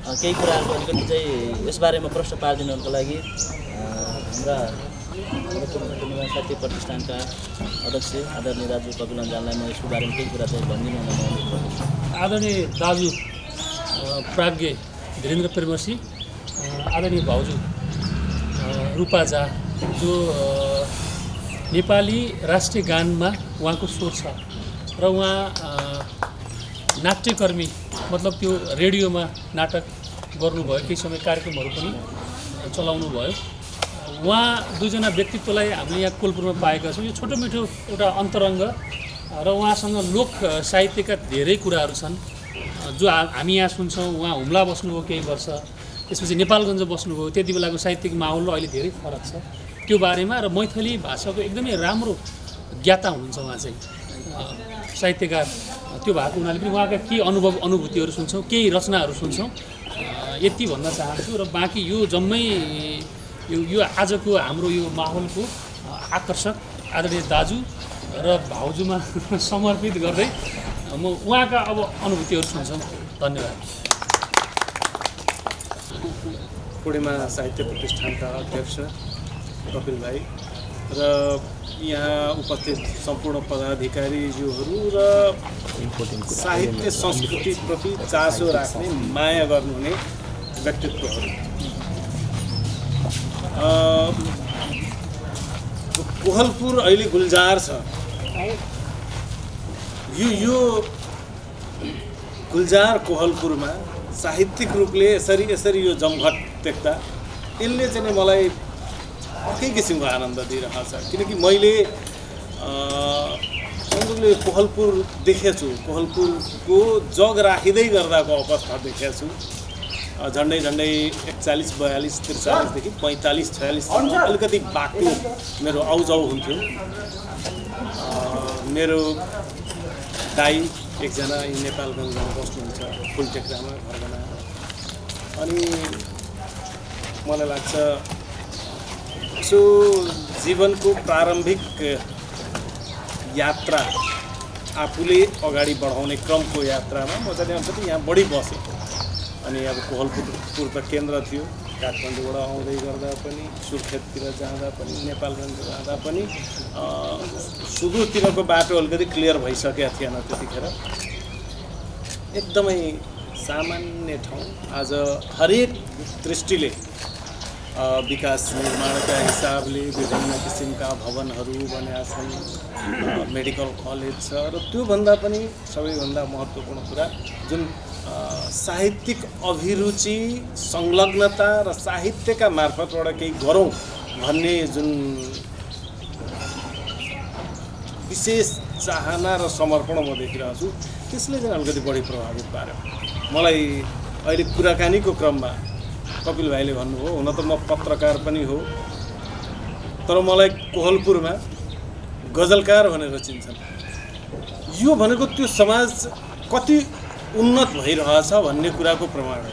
केही कुराहरु अलिकति चाहिँ यसबारेमा प्रश्न पारिदिनको लागि हाम्रा निवास साहित्य प्रतिष्ठानका अध्यक्ष आदरणीय दाजु कपिल अन्जाललाई म यसको बारेमा केही कुरा चाहिँ भनिदिनु हुन अनुरोध गर्दछु। आदरणीय दाजु प्राज्ञ धीरेन्द्र प्रेमसी, आदरणीय भाउजू रूपा झा, जो नेपाली राष्ट्रिय गानमा उहाँको स्वर छ र उहाँ नाट्यकर्मी, मतलब त्यो रेडियोमा नाटक गर्नुभयो, केही समय कार्यक्रमहरू पनि चलाउनु भयो। उहाँ दुईजना व्यक्तित्वलाई हामीले यहाँ कोलपुरमा पाएका छौँ। यो छोटो मिठो एउटा अन्तरङ्ग र उहाँसँग लोक साहित्यका धेरै कुराहरू छन् जो हामी यहाँ सुन्छौँ। उहाँ हुम्ला बस्नुभयो केही वर्ष, त्यसपछि नेपालगञ्ज बस्नुभयो। त्यति बेलाको साहित्यिक माहौल र अहिले धेरै फरक छ त्यो बारेमा। र मैथिली भाषाको एकदमै राम्रो ज्ञाता हुनुहुन्छ उहाँ चाहिँ, साहित्यकार त्यो भएको हुनाले पनि उहाँका केही अनुभूतिहरू सुन्छौँ, केही रचनाहरू सुन्छौँ। यति भन्न चाहन्छु। र बाँकी यो जम्मै यो आजको हाम्रो यो माहौलको आकर्षक आदरणीय दाजु र भाउजूमा समर्पित गर्दै म उहाँका अब अनुभूतिहरू सुन्छौँ। धन्यवाद। पूर्णिमा साहित्य प्रतिष्ठानका अध्यक्ष कपिल भाइ र यहाँ उपस्थित सम्पूर्ण पदाधिकारीज्यूहरू र साहित्य संस्कृतिप्रति चासो राख्ने, माया गर्नुहुने व्यक्तित्वहरू, कोहलपुर अहिले गुल्जार छ। यो गुल्जार कोहलपुरमा साहित्यिक रूपले यसरी यो जमघट देख्दा यसले चाहिँ मलाई अर्कै किसिमको आनन्द दिइरहेछ। किनकि मैले संजोगले कोहलपुर देखेछु, कोहलपुरको जग राखिँदै गर्दाको अवस्था देखेछु। झन्डै 41, 42, 43 देखि 45, 46 अलिकति बाटो मेरो आउजाउ हुन्थ्यो। मेरो दाइ एकजना नेपालगञ्जमा बस्नुहुन्छ, फुलटेक्रामा घर बनाएर। अनि मलाई लाग्छ सो जीवनको प्रारम्भिक यात्रा आफूले अगाडि बढाउने क्रमको यात्रामा म चाहिँ अलिकति यहाँ बढी बसेँ। अनि अब कोहलपुर त केन्द्र थियो, काठमाडौँबाट आउँदै गर्दा पनि, सुर्खेततिर जाँदा पनि, नेपालगञ्ज जाँदा पनि सुदूरतिरको बाटो अलिकति क्लियर भइसकेका थिएन त्यतिखेर। एकदमै सामान्य ठाउँ आज हरेक दृष्टिले विकास निर्माणका हिसाबले विभिन्न किसिमका भवनहरू बनेका छन्, मेडिकल कलेज छ। र त्योभन्दा पनि सबैभन्दा महत्त्वपूर्ण कुरा जुन साहित्यिक अभिरुचि, संलग्नता र साहित्यका मार्फतबाट केही गरौँ भन्ने जुन विशेष चाहना र समर्पण म देखिरहेको छु, त्यसले चाहिँ अलिकति बढी प्रभावित पार्यो मलाई। अहिले कुराकानीको क्रममा कपिल भाइले भन्नुभयो, हुन त म पत्रकार पनि हो, तर मलाई कोहलपुरमा गजलकार भनेर चिन्छन्। यो भनेको त्यो समाज कति उन्नत भइरहेछ भन्ने कुराको प्रमाण हो।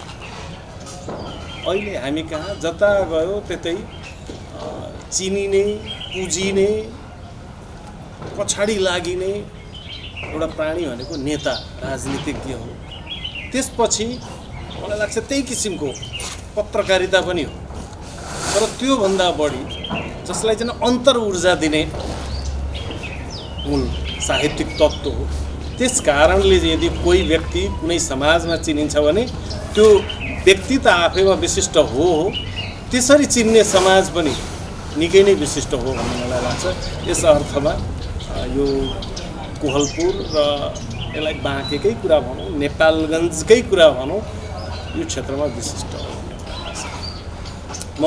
अहिले हामी कहाँ जता गयो त्यतै चिनिने, पुजिने, पछाडि लागिने एउटा प्राणी भनेको नेता, राजनीतिज्ञ हो। त्यसपछि मलाई लाग्छ त्यही किसिमको पत्रकारिता पनि हो। तर त्योभन्दा बढी जसलाई चाहिँ अन्तर ऊर्जा दिने मूल साहित्यिक तत्त्व हो। त्यस कारणले यदि कोही व्यक्ति कुनै समाजमा चिनिन्छ भने त्यो व्यक्ति त आफैमा विशिष्ट हो, त्यसरी चिन्ने समाज पनि निकै नै विशिष्ट हो भन्ने मलाई लाग्छ। यस अर्थमा यो कोहलपुर र यसलाई बाँकेकै कुरा भनौँ, नेपालगञ्जकै कुरा भनौँ, यो क्षेत्रमा विशिष्ट हो। म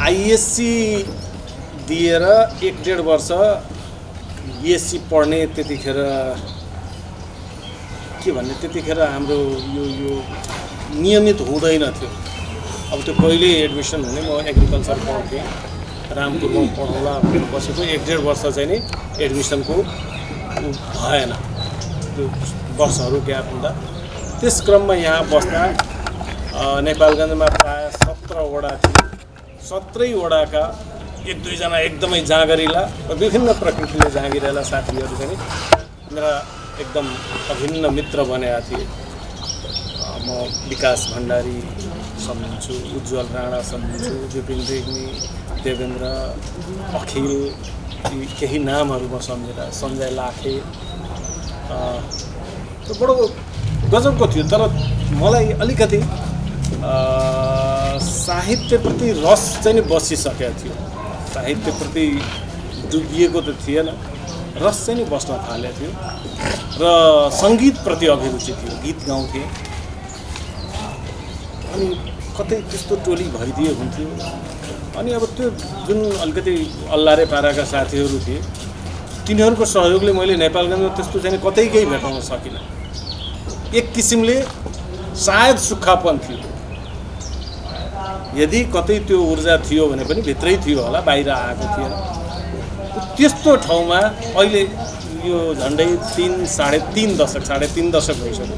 आइएससी दिएर 1-1.5 वर्ष बिएससी पढ्ने, त्यतिखेर के भन्ने, त्यतिखेर हाम्रो यो नियमित हुँदैन थियो। अब त्यो पहिले एडमिसन हुने, म एग्रिकल्चर पढ्थेँ, रामपुरमा पढौँला बसेको 1-1.5 वर्ष चाहिँ नै एडमिसनको भएन, त्यो वर्षहरू ग्याप हुँदा। त्यस क्रममा यहाँ बस्दा नेपालगञ्जमा प्रायः 17 वडा थिए। 17 वडाका 1-2 जना एकदमै जाँगरिला र विभिन्न प्रकृतिले जाँगिरहेला साथीहरू पनि मेरा एकदम अभिन्न मित्र बनेका थिए। म विकास भण्डारी सम्झिन्छु, उज्जवल राणा सम्झिन्छु, विपिन रेग्मी, देवेन्द्र, अखिल, यी केही नामहरू म सम्झेर, सञ्जय लाखे। बडो गजबको थियो। तर मलाई अलिकति साहित्यप्रति रस चाहिँ नि बसिसकेको थियो। साहित्यप्रति डुबिएको त थिएन, रस चाहिँ नि बस्न थालेको थियो र सङ्गीतप्रति अभिरुचि थियो। गीत गाउँथे अनि कतै त्यस्तो टोली भइदिए हुन्थ्यो। अनि अब त्यो जुन अलिकति अल्लारे पाराका साथीहरू थिए, तिनीहरूको सहयोगले मैले नेपालगञ्जमा त्यस्तो चाहिँ कतै केही भेटाउन सकिनँ। एक किसिमले सायद सुक्खापन थियो। यदि कतै त्यो ऊर्जा थियो भने पनि भित्रै थियो होला, बाहिर आएको थिएन। त्यस्तो ठाउँमा अहिले यो झन्डै 3.5 दशक भइसक्यो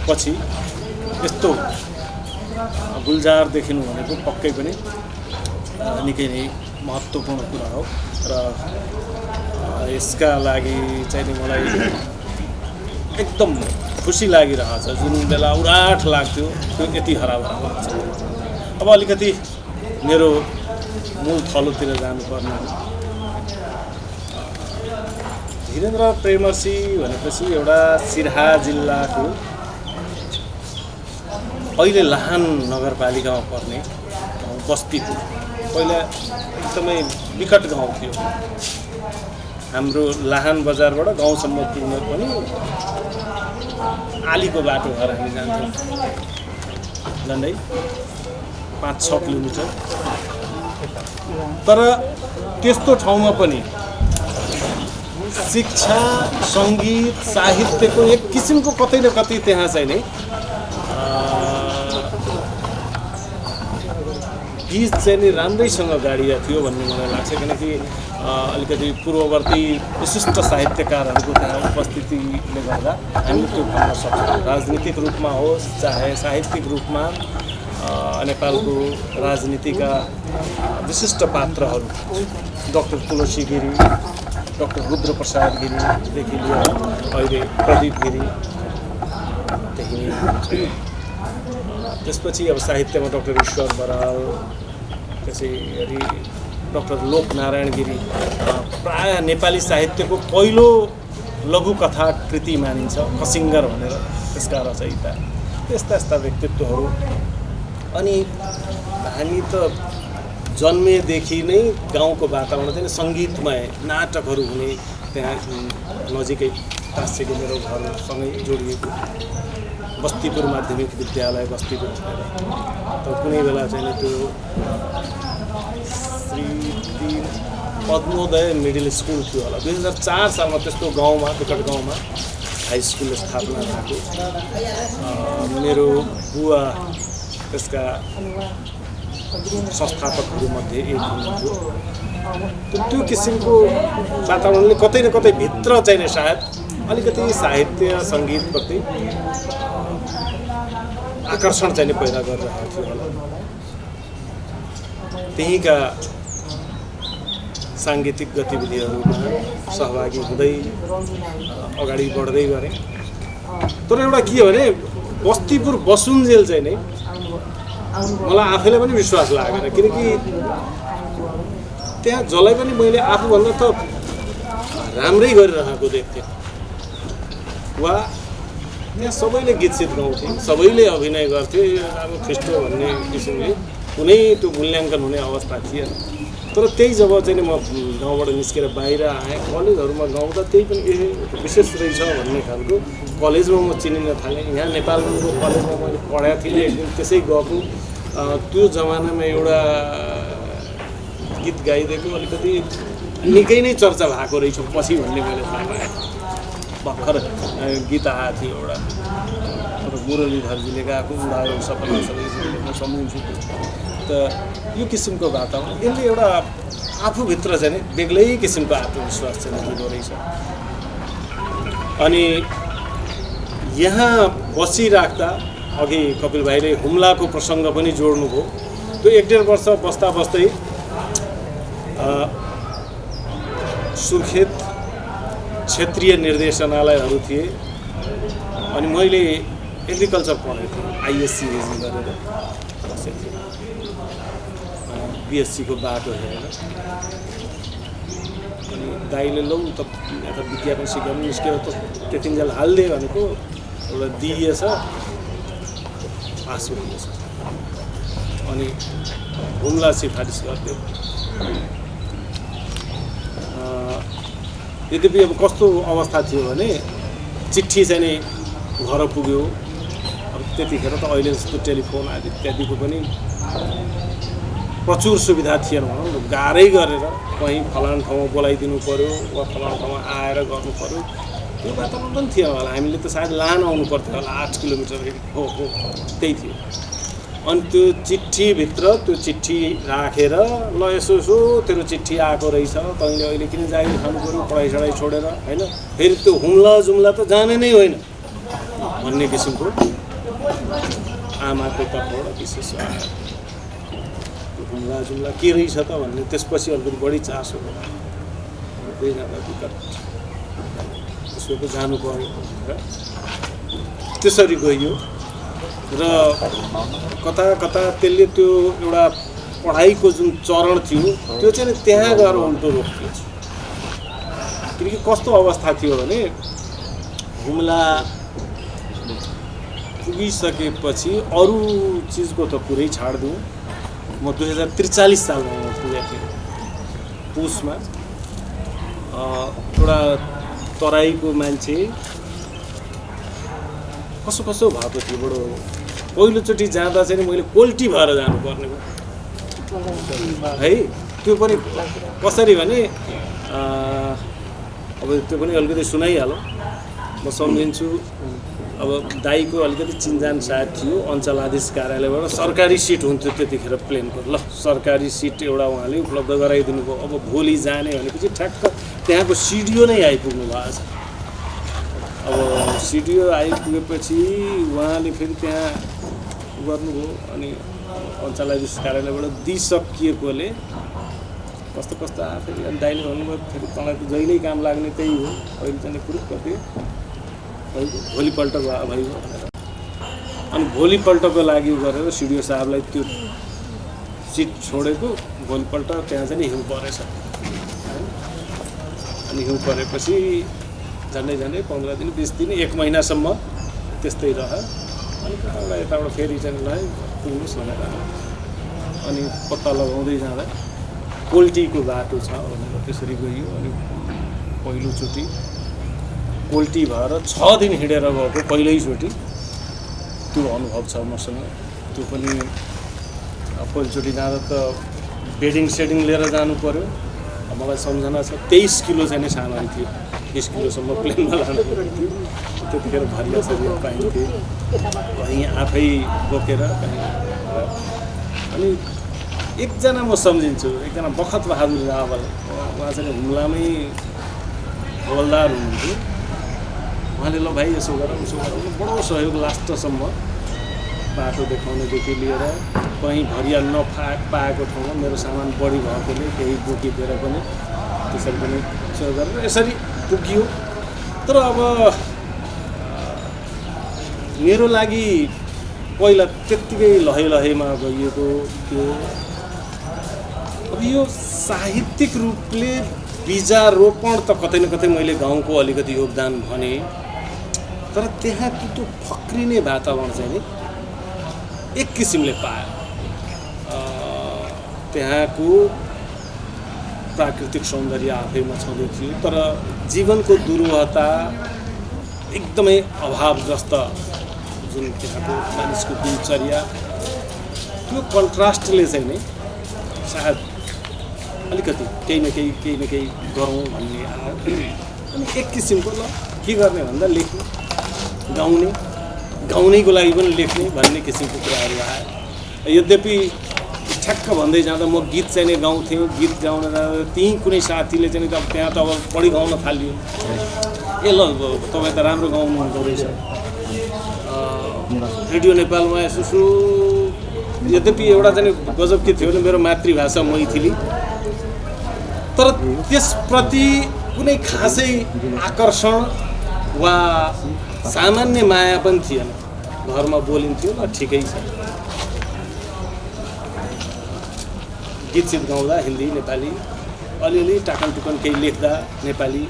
पछि यस्तो गुलजार देखिनु भनेको पक्कै पनि निकै नै महत्त्वपूर्ण कुरा हो र यसका लागि चाहिँ नि मलाई एकदम खुसी लागिरहेछ। जुन बेला उराठ लाग्थ्यो त्यो यति हराभरा लाग्छ। अब अलिकति मेरो मूल थलोतिर जानुपर्ने हो। धीरेन्द्र प्रेमर्षि भनेपछि एउटा सिराहा जिल्लाको अहिले लाहान नगरपालिकामा पर्ने बस्ती थियो। पहिला एकदमै विकट गाउँ थियो। हाम्रो लाहान बजारबाट गाउँसम्म पुग्न पनि आलीको बाटो भएर हामी जान्थ्यौँ, झन्डै 5-6 किलोमिटर। तर त्यस्तो ठाउँमा पनि शिक्षा, सङ्गीत, साहित्यको एक किसिमको कतै न कतै त्यहाँ चाहिँ नै बीज चाहिँ नि राम्रैसँग गाडिया थियो भन्ने मलाई लाग्छ। किनकि अलिकति पूर्ववर्ती विशिष्ट साहित्यकारहरूको त्यहाँ उपस्थितिले गर्दा हामी त्यो भन्न सक्छौँ। राजनीतिक रूपमा होस् चाहे साहित्यिक रूपमा नेपालको राजनीतिका विशिष्ट पात्रहरू डाक्टर तुलसी गिरी, डाक्टर रुद्रप्रसाद गिरीदेखि लिएर अहिले प्रदीप गिरीदेखि त्यसपछि अब साहित्यमा डाक्टर ईश्वर बराल, त्यसै गरी डाक्टर लोकनारायण गिरी प्रायः नेपाली साहित्यको पहिलो लघुकथा कृति मानिन्छ खसिङ्गर भनेर त्यसका रचयिता। यस्ता यस्ता व्यक्तित्वहरू। अनि हामी त जन्मेदेखि नै गाउँको वातावरण चाहिँ सङ्गीतमय नाटकहरू हुने, त्यहाँ नजिकै टाँसिएको मेरो घरसँगै जोडिएको बस्तीपुर माध्यमिक विद्यालय बस्तीपुर थिएर। त कुनै बेला चाहिँ त्यो श्री पद्मोदय मिडल स्कुल थियो होला, 2004 सालमा त्यस्तो गाउँमा, विकट गाउँमा हाई स्कुल स्थापना भएको। मेरो बुवा त्यसका संस्थापकहरूमध्ये एक हुनुहुन्थ्यो। त्यो किसिमको वातावरणले कतै न कतै भित्र चाहिँ नि सायद अलिकति साहित्य सङ्गीतप्रति आकर्षण चाहिँ नि पैदा गरिरहेको थियो होला। त्यहीँका साङ्गीतिक गतिविधिहरूमा सहभागी हुँदै अगाडि बढ्दै गरेँ। तर एउटा के हो भने बस्तीपुर बसुन्जेल चाहिँ नै मलाई आफैलाई पनि विश्वास लागेन। किनकि त्यहाँ जसलाई पनि मैले आफूभन्दा त राम्रै गरिरहेको देख्थेँ। वा त्यहाँ सबैले गीतसित गाउँथे, सबैले अभिनय गर्थे। अब खिस्टो भन्ने किसिमले कुनै त्यो मूल्याङ्कन हुने अवस्था थिएन। तर त्यही जब चाहिँ म गाउँबाट निस्केर बाहिर आएँ, कलेजहरूमा गाउँदा त्यही पनि विशेष रहेछ भन्ने खालको कलेजमा म चिनिन थालेँ। यहाँ नेपालको कलेजमा मैले पढाएको थिएँ, एकदिन त्यसै गएको। त्यो जमानामा एउटा गीत गाइदिएको अलिकति निकै नै चर्चा भएको रहेछ पछि भन्ने मैले थाहा पाएँ। भर्खर गीत आएको थियो एउटा, मुरलीधरजीले गाएको उडायो सपना सबै म सम्झिन्छु। त यो किसिमको वातावरण यसले एउटा आफूभित्र चाहिँ बेग्लै किसिमको आत्मविश्वास चाहिँ दिँदो रहेछ। अनि यहाँ बसिराख्दा अघि कपिल भाइले हुम्लाको प्रसङ्ग पनि जोड्नुभयो। त्यो 1.5 वर्ष बस्दा बस्दै सुर्खेत क्षेत्रीय निर्देशनालयहरू थिए। अनि मैले एग्रिकल्चर पढेको थिएँ, आइएससी गरेर बसेको थिएँ। बिएससीको बाटो हेरेर अनि दाइले लौ त यता विज्ञापन सिकाउनु निस्क्यो त त्यतिन्जेल हालिदियो भनेको एउटा दिएछ पास भइएछ अनि हुम्ला सिफारिस गरिदियो। यद्यपि अब कस्तो अवस्था थियो भने चिठी चाहिँ नि घर पुग्यो। अब त्यतिखेर त अहिले जस्तो टेलिफोन आदि इत्यादिको पनि प्रचुर सुविधा थिएन भनौँ न। गाह्रै गरेर कहीँ फलाना ठाउँमा बोलाइदिनु पऱ्यो वा फलाना ठाउँमा आएर गर्नु पऱ्यो, त्यो वातावरण पनि थिएन होला। हामीले त सायद लान आउनु पर्थ्यो होला, 8 किलोमिटर हो त्यही थियो। अनि त्यो चिठीभित्र त्यो चिठी राखेर ल यसो यसो तेरो चिठी आएको रहेछ, तैँले अहिले किन जागिर खानु पऱ्यो पढाइ सढाइ छोडेर होइन, फेरि त्यो हुम्ला जुम्ला त जाने नै होइन भन्ने किसिमको आमाको तर्फबाट विशेष हुम्ला जुम्ला के रहेछ त भन्ने त्यसपछि अलिकति बढी चासो त्यसको जानु पऱ्यो भनेर त्यसरी गइयो र कता कता त्यसले त्यो एउटा पढाइको जुन चरण थियो त्यो चाहिँ त्यहाँ गएर उल्टो रोक्यो। किनकि कस्तो अवस्था थियो भने हुम्ला पुगिसकेपछि अरू चिजको त पुरै छाडिदिउँ, म 2043 सालमा पुगेको थिएँ पुसमा। एउटा तराईको मान्छे कसो कसो भएको थियो बडो। पहिलोचोटि जाँदा चाहिँ मैले कोल्टी भएर जानुपर्ने भयो है। त्यो पनि कसरी भने अब त्यो पनि अलिकति सुनाइहालौँ म सम्झिन्छु। अब दाइको अलिकति चिन्जान सायद थियो अञ्चलाधीश कार्यालयबाट सरकारी सिट हुन्थ्यो त्यतिखेर प्लेनको। ल सरकारी सिट एउटा उहाँले उपलब्ध गराइदिनु भयो। अब भोलि जाने भनेपछि ठ्याक्क त्यहाँको सिडिओ नै आइपुग्नु भएको छ। अब सिडिओ आइपुगेपछि उहाँले फेरि त्यहाँ गर्नुभयो अनि अञ्चलाधीश कार्यालयबाट दिइसकिएकोले कस्तो कस्तो आयो फेरि। अनि दाइले भन्नुभयो फेरि तँलाई त जहिल्यै काम लाग्ने त्यही हो, अहिले चाहिँ पुरुष कति भोलिपल्ट भइगयो भनेर। अनि भोलिपल्टको लागि गरेर सिडिओ साहबलाई त्यो सिट छोडेको भोलिपल्ट त्यहाँ चाहिँ हिउँ परेछ। अनि हिउँ परेपछि झन्डै 15 दिन 20 दिन 1 महिनासम्म त्यस्तै रह्यो। अनि कताबाट यताबाट फेरि चाहिँ ल पुग्नुहोस् भनेर अनि पत्ता लगाउँदै जाँदा कोल्टीको बाटो छ भनेर त्यसरी गइयो। अनि पहिलोचोटि कोल्टी भएर 6 दिन हिँडेर गएको पहिल्यैचोटि त्यो अनुभव छ मसँग। त्यो पनि पहिलोचोटि जाँदा त बेडिङ सेडिङ लिएर जानु पऱ्यो। मलाई सम्झना छ 23 किलो चाहिँ सामान थियो, 20 किलोसम्म प्लेनमा लानु पऱ्यो थियो। त्यतिखेर भारी शरीर पाइन्थे, कहीँ आफै बोकेर कहीँ। अनि एकजना म सम्झिन्छु, एकजना बखत बहादुर रावल, उहाँ चाहिँ हुम्लामै हवलदार हुनुहुन्थ्यो। उहाँले ल भाइ यसो गरौँ उसो गरौँ बडो सहयोग लास्टसम्म बाटो देखाउनेदेखि लिएर कहीँ भरिया पाएको ठाउँमा मेरो सामान बढी भएकोले केही बोकिदिएर पनि त्यसरी पनि सहयोग गरेर यसरी पुगियो। तर अब मेरो लागि पहिला त्यत्तिकै लहैमा गइएको थियो। अब यो साहित्यिक रूपले बीजारोपण त कतै न कतै मैले गाउँको अलिकति योगदान भने, तर त्यहाँ त्यो फक्रिने वातावरण चाहिँ नि एक किसिमले पायो। त्यहाँको प्राकृतिक सौन्दर्य आफैमा छँदै थियो, तर जीवनको दुरूहता एकदमै अभावग्रस्त जुन त्यहाँको मानिसको दिनचर्या, त्यो कन्ट्रास्टले चाहिँ नि सायद अलिकति केही न केही गरौँ भन्ने आयो। अनि एक किसिमको ल के गर्ने भन्दा लेख्ने गाउनेको लागि पनि लेख्ने भन्ने किसिमको कुराहरू आयो। यद्यपि ठ्याक्क भन्दै जाँदा म गीत चाहिँ नै गाउँथेँ। गीत गाउन जाँदा त्यहीँ कुनै साथीले चाहिँ त त्यहाँ त अब बढी गाउन थाल्यो। ए ल तपाईँ त राम्रो गाउनु हुँदो रहेछ, रेडियो नेपालमा यसो। यद्यपि एउटा चाहिँ गजब के थियो भने मेरो मातृभाषा मैथिली, तर त्यसप्रति कुनै खासै आकर्षण वा सामान्य माया पनि थिएन। घरमा बोलिन्थ्यो ल ठिकै छ। गीत सित गाउँदा हिन्दी नेपाली अलिअलि टाकन टुकन केही लेख्दा नेपाली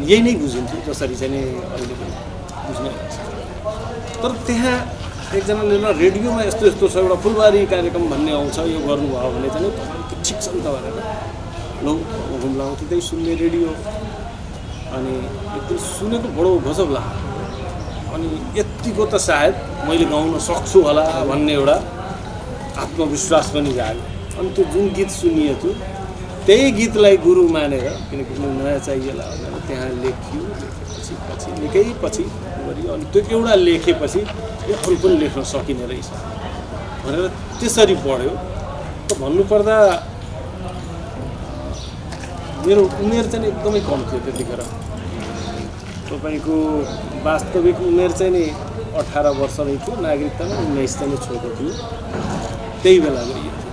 यही नै बुझिन्थ्यो जसरी चाहिँ नि अहिले पनि बुझ्ने। तर त्यहाँ एकजनाले ल रेडियोमा यस्तो यस्तो छ एउटा फुलबारी कार्यक्रम भन्ने आउँछ यो गर्नुभयो भने चाहिँ ठिक छ नि त भनेर लौ घुम्ला त्यतै सुन्ने रेडियो। अनि एकदम सुनेको बडो गजब लाग्यो। अनि यतिको त सायद मैले गाउन सक्छु होला भन्ने एउटा आत्मविश्वास पनि जाग्यो। अनि त्यो जुन गीत सुनिएको त्यही गीतलाई गुरु मानेर किनकि नयाँ चाहिएला भनेर त्यहाँ लेखियो। लेखेपछि पछि निकै पछि गरियो। अनि त्यो एउटा लेखेपछि यो अरू पनि लेख्न सकिने रहेछ भनेर त्यसरी बढ्यो। त भन्नुपर्दा मेरो उमेर चाहिँ एकदमै कम थियो त्यतिखेर। तपाईँको वास्तविक उमेर चाहिँ नि 18 वर्ष नै थियो। नागरिकतामा 19 चाहिँ छोएको थियो। त्यही बेला गरिएको थियो।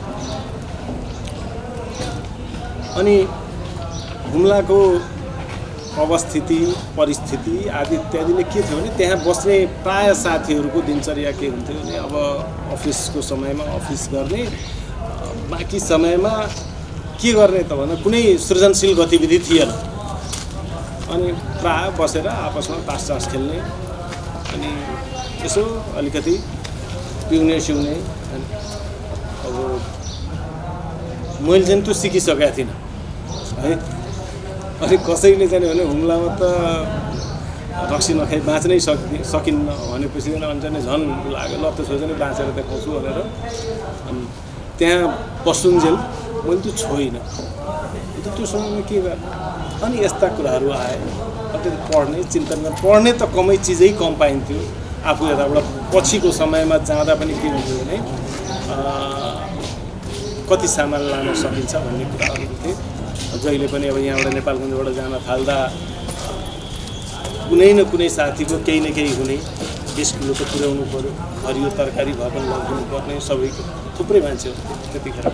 अनि हुम्लाको अवस्थिति परिस्थिति आदि इत्यादिले के थियो भने त्यहाँ बस्ने प्राय साथीहरूको दिनचर्या के हुन्थ्यो भने अब अफिसको समयमा अफिस गर्ने, बाँकी समयमा के गर्ने त भन्दा कुनै सृजनशील गतिविधि थिएन। अनि प्राय बसेर आपसमा तास खेल्ने अनि यसो अलिकति पिउने सिउने। अब मैले चाहिँ त्यो सिकिसकेको थिइनँ है। अनि कसैले चाहिँ भने हुम्लामा त रक्सी नखाइ बाँच्नै सकिन्न भनेपछि अनि चाहिँ झन् लाग्यो ल त्यसो चाहिँ बाँचेर देखाउँछु भनेर। अनि त्यहाँ बसुन्जेल मैले त्यो छोइनँ। त्यो समयमा के गर्ने अनि यस्ता कुराहरू आए। अलिकति पढ्ने चिन्तन गर्ने। पढ्ने त कमै चिजै कम पाइन्थ्यो। आफू यताबाट पछिको समयमा जाँदा पनि के हुन्थ्यो भने कति सामान लान सकिन्छ भन्ने कुराहरू थिए। जहिले पनि अब यहाँबाट नेपालगञ्जबाट जान थाल्दा कुनै न कुनै साथीको केही न केही हुने, 20 किलो त पुर्याउनु पऱ्यो, हरियो तरकारी भए पनि लगिदिनु पर्ने, सबैको थुप्रै मान्छे त्यतिखेर।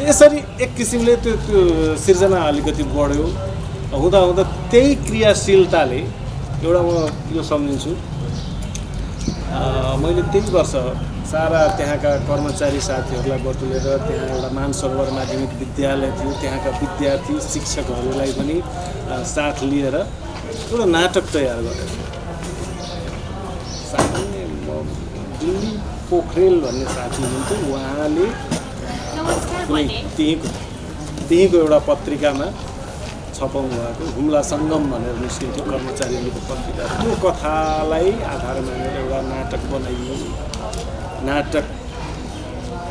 यसरी एक किसिमले त्यो सिर्जना अलिकति बढ्यो। हुँदा हुँदा त्यही क्रियाशीलताले एउटा म यो सम्झिन्छु मैले त्यही वर्ष सारा त्यहाँका कर्मचारी साथीहरूलाई बटुलेर त्यहाँ एउटा मानसरोवर माध्यमिक विद्यालय थियो। त्यहाँका विद्यार्थी शिक्षकहरूलाई पनि साथ लिएर एउटा नाटक तयार गरेर सामान्य दिल्ली पोखरेल भन्ने साथी हुनुहुन्थ्यो। उहाँले त्यहीँको एउटा पत्रिकामा छपाउनु भएको हुम्ला सङ्गम भनेर निस्किन्थ्यो कर्मचारीहरूको पत्रिका। त्यो कथालाई आधार मानेर एउटा नाटक बनाइयो, नाटक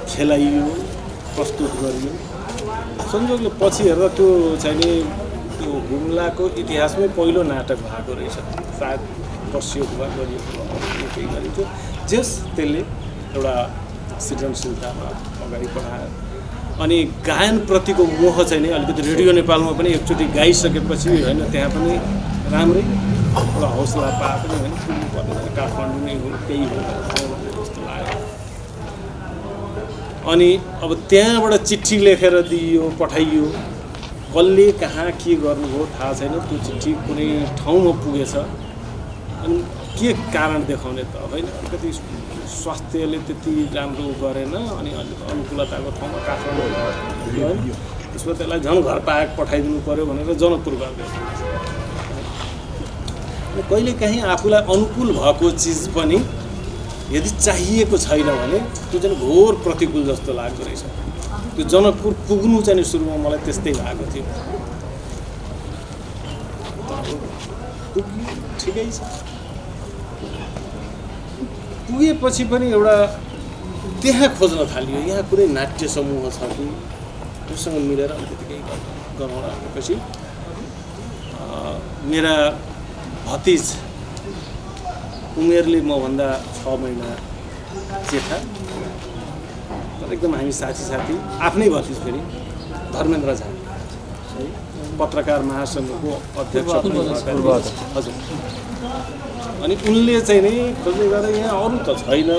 खेलाइयो, प्रस्तुत गरियो। संयोगले पछि हेर्दा त्यो चाहिँ नि त्यो हुम्लाको इतिहासमै पहिलो नाटक भएको रहेछ। सायद प्रयोग गरिएको केही गरिन्थ्यो। जस त्यसले एउटा सृजनशीलतामा अगाडि बढायो। अनि गायनप्रतिको मोह चाहिँ नि अलिकति रेडियो नेपालमा पनि एकचोटि गाइसकेपछि होइन त्यहाँ पनि राम्रै एउटा हौसला पाए पनि होइन पुग्नुपर्ने काठमाडौँ नै हो केही हो जस्तो लाग्यो। अनि अब त्यहाँबाट चिठी लेखेर दिइयो, पठाइयो। कसले कहाँ के गर्नुभयो थाहा छैन। त्यो चिठी कुनै ठाउँमा पुगेछ अनि के कारण देखाउने त होइन। अलिकति स्वास्थ्यले त्यति राम्रो गरेन अनि अलिक अनुकूलताको ठाउँमा काठमाडौँ होइन त्यसमा त्यसलाई झन् घर पाक पठाइदिनु पऱ्यो भनेर जनकपुर गरिदियो। कहिलेकाहीँ आफूलाई अनुकूल भएको चिज पनि यदि चाहिएको छैन भने त्यो चाहिँ घोर प्रतिकूल जस्तो लाग्दो रहेछ। त्यो जनकपुर पुग्नु चाहिँ सुरुमा मलाई त्यस्तै भएको थियो। ठिकै छ। पुगेपछि पनि एउटा त्यहाँ खोज्न थालियो यहाँ कुनै नाट्य समूह छ कि त्योसँग मिलेर अलिकति केही गरौँ भनेपछि मेरा भतिज उमेरले मभन्दा 6 महिना जेठा तर एकदम हामी साथी आफ्नै भतिज फेरि धर्मेन्द्र झा है पत्रकार महासङ्घको अध्यक्ष हजुर। अनि उनले चाहिँ नि खोज्दै गर्दा यहाँ अरू त छैन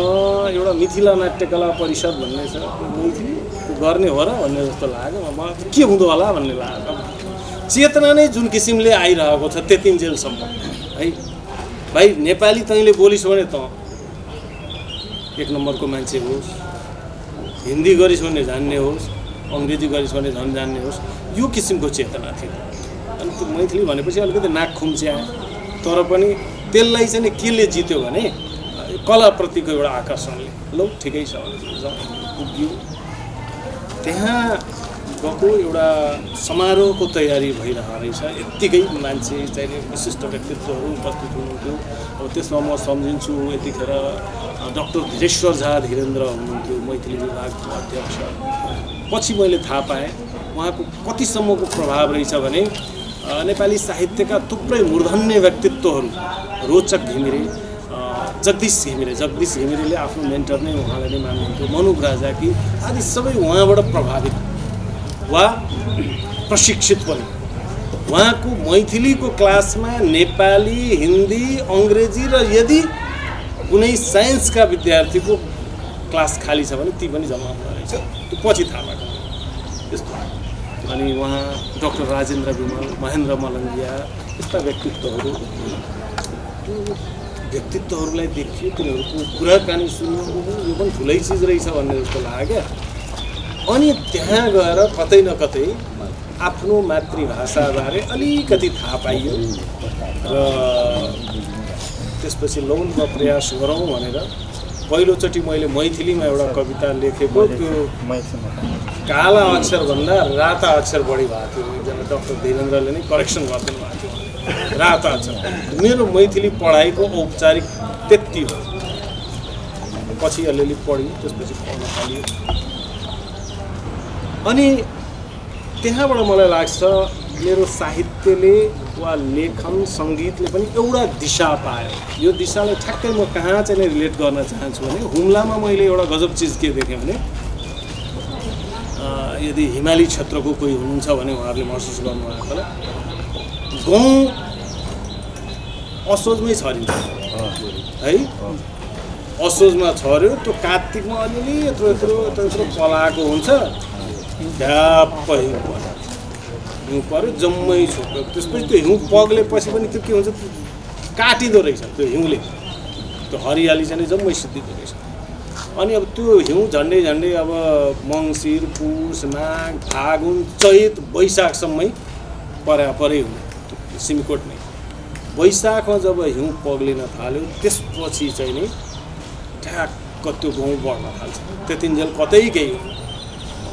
एउटा मिथिला नाट्यकला परिषद भन्ने छ त्यो गर्ने हो र भन्ने जस्तो लाग्यो। मलाई के हुँदो होला भन्ने लाग्यो। चेतना नै जुन किसिमले आइरहेको छ त्यतिन्जेलसम्म है भाइ नेपाली तैँले बोलिस् भने त एक नम्बरको मान्छे होस्, हिन्दी गरिस् भने जान्ने होस्, अङ्ग्रेजी गरिस् भने झन् जान्ने होस्, यो किसिमको चेतना थियो। अनि त्यो मैथिली भनेपछि अलिकति नाक खुम्च्याए, तर पनि त्यसलाई चाहिँ केले जित्यो भने कलाप्रतिको एउटा आकर्षणले। लौ ठिकै छ पुग्यो। त्यहाँ गएको एउटा समारोहको तयारी भइरहेको रहेछ, यत्तिकै मान्छे चाहिँ विशिष्ट व्यक्तित्वहरू उपस्थित हुनुहुन्थ्यो। अब त्यसमा म सम्झिन्छु यतिखेर डाक्टर धीरेश्वर झा धीरेन्द्र हुनुहुन्थ्यो, मैथिली विभागको अध्यक्ष। पछि मैले थाहा पाएँ उहाँको कतिसम्मको प्रभाव रहेछ भने नेपाली साहित्यका थुप्रै मूर्धन्य व्यक्तित्वहरू, रोचक घिमिरे, जगदीश घिमिरेले आफ्नो मेन्टर नै उहाँलाई नै मान्नुहुन्थ्यो, मनुप राजाकी आदि सबै उहाँबाट प्रभावित वा प्रशिक्षित पनि। उहाँको मैथिलीको क्लासमा नेपाली, हिन्दी, अङ्ग्रेजी र यदि कुनै साइन्सका विद्यार्थीको क्लास खाली छ भने ती पनि जम्मा हुँदो रहेछ। त्यो पछि थाहा भएको त्यस्तो। अनि उहाँ डाक्टर राजेन्द्र विमल, महेन्द्र मलङ्गिया यस्ता व्यक्तित्वहरू, त्यो व्यक्तित्वहरूलाई देखियो, तिनीहरूको कुराकानी सुन्नु यो पनि ठुलै चिज रहेछ भन्ने जस्तो लाग्यो। अनि त्यहाँ गएर कतै न कतै आफ्नो मातृभाषाबारे अलिकति थाहा पाइयो र त्यसपछि लौनमा प्रयास गरौँ भनेर पहिलोचोटि मैले मैथिलीमा एउटा कविता लेखेको। त्यो काला अक्षरभन्दा राता अक्षर बढी भएको थियो। एकजना डाक्टर धीरेन्द्रले नै करेक्सन गरिदिनु भएको थियो, राता अक्षर। मेरो मैथिली पढाइको औपचारिक त्यति हो। पछि अलिअलि पढ्यो, त्यसपछि पढ्न थाल्यो। अनि त्यहाँबाट मलाई लाग्छ मेरो साहित्यले वा लेखन सङ्गीतले पनि एउटा दिशा पायो। यो दिशालाई ठ्याक्कै म कहाँ चाहिँ रिलेट गर्न चाहन्छु भने हुम्लामा मैले एउटा गजब चिज के देखेँ भने यदि हिमाली क्षेत्रको कोही हुनुहुन्छ भने उहाँहरूले महसुस गर्नुभएको होला, गहुँ असोजमै छरिन्छ है। असोजमा छर्यो, त्यो कार्तिकमा अलिअलि यत्रो पलाएको हुन्छ, ढ्याप्प हिउँ पऱ्यो, जम्मै छोप्यो। त्यसपछि त्यो हिउँ पग्लेपछि पनि त्यो के हुन्छ, काटिँदो रहेछ त्यो हिउँले, त्यो हरियाली चाहिँ जम्मै सिद्धिँदो रहेछ। अनि अब त्यो हिउँ झन्डै अब मङ्सिर, पुष, माघ, फागुन, चैत, वैशाखसम्मै परै हुने त्यो सिमकोट नै। वैशाखमा जब हिउँ पग्लिन थाल्यो त्यसपछि चाहिँ नि ठ्याक्क त्यो गहुँ बढ्न थाल्छ। त्यतिन्जेल कतै केही हो।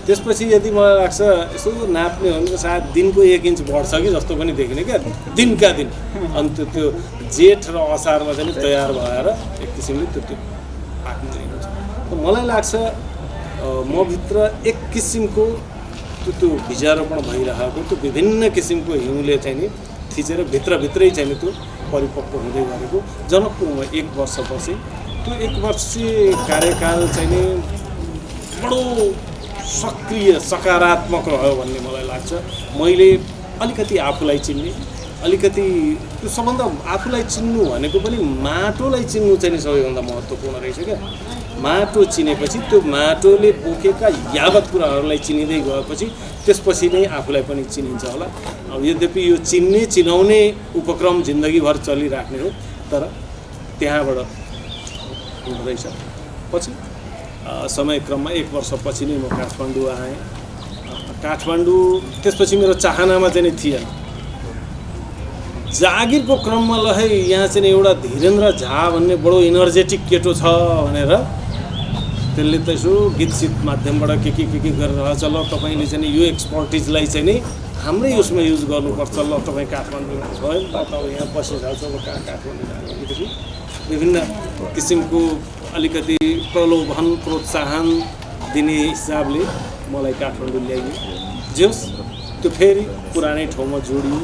त्यसपछि यदि मलाई लाग्छ यसो नाप्ने हो भने सायद दिनको 1 इन्च बढ्छ कि जस्तो पनि देखिने क्या, दिनका दिन। अनि त्यो जेठ र असारमा चाहिँ तयार भएर एक किसिमले त्यो पाक्ने हुन्छ। मलाई लाग्छ मभित्र एक किसिमको त्यो बिजारोपण भइरहेको त्यो विभिन्न किसिमको हिउँले चाहिँ नि थिचेर भित्रभित्रै चाहिँ नि त्यो परिपक्व हुँदै गरेको। जनकपुरमा 1 वर्ष बसेँ। त्यो 1 वर्षीय कार्यकाल चाहिँ नि बडो सक्रिय सकारात्मक रह्यो भन्ने मलाई लाग्छ। मैले अलिकति आफूलाई चिन्ने, अलिकति त्यो सबभन्दा आफूलाई चिन्नु भनेको पनि माटोलाई चिन्नु चाहिँ सबैभन्दा महत्त्वपूर्ण रहेछ क्या। माटो चिनेपछि त्यो माटोले बोकेका यावत कुराहरूलाई चिनिँदै गएपछि त्यसपछि नै आफूलाई पनि चिनिन्छ होला। अब यद्यपि यो चिनाउने उपक्रम जिन्दगीभर चलिराख्ने हो, तर त्यहाँबाट हुँदो रहेछ। पछि समयक्रममा 1 वर्षपछि नै म काठमाडौँ आएँ। काठमाडौँ त्यसपछि मेरो चाहनामा चाहिँ नि थिएन। जागिरको क्रममा ल है यहाँ चाहिँ एउटा धीरेन्द्र झा भन्ने बडो इनर्जेटिक केटो छ भनेर त्यसले त यसो गीतसित माध्यमबाट के गरिरहेछ। ल तपाईँले चाहिँ यो एक्सपर्टिजलाई चाहिँ नि हाम्रै उसमा युज गर्नुपर्छ। ल तपाईँ काठमाडौँमा छ है, तपाईँ यहाँ बसिरहेको छ, अब कहाँ काठमाडौँ जाँदाखेरि विभिन्न किसिमको अलिकति प्रलोभन प्रोत्साहन दिने हिसाबले मलाई काठमाडौँ ल्याइयो। जे होस् त्यो फेरि पुरानै ठाउँमा जोडियो।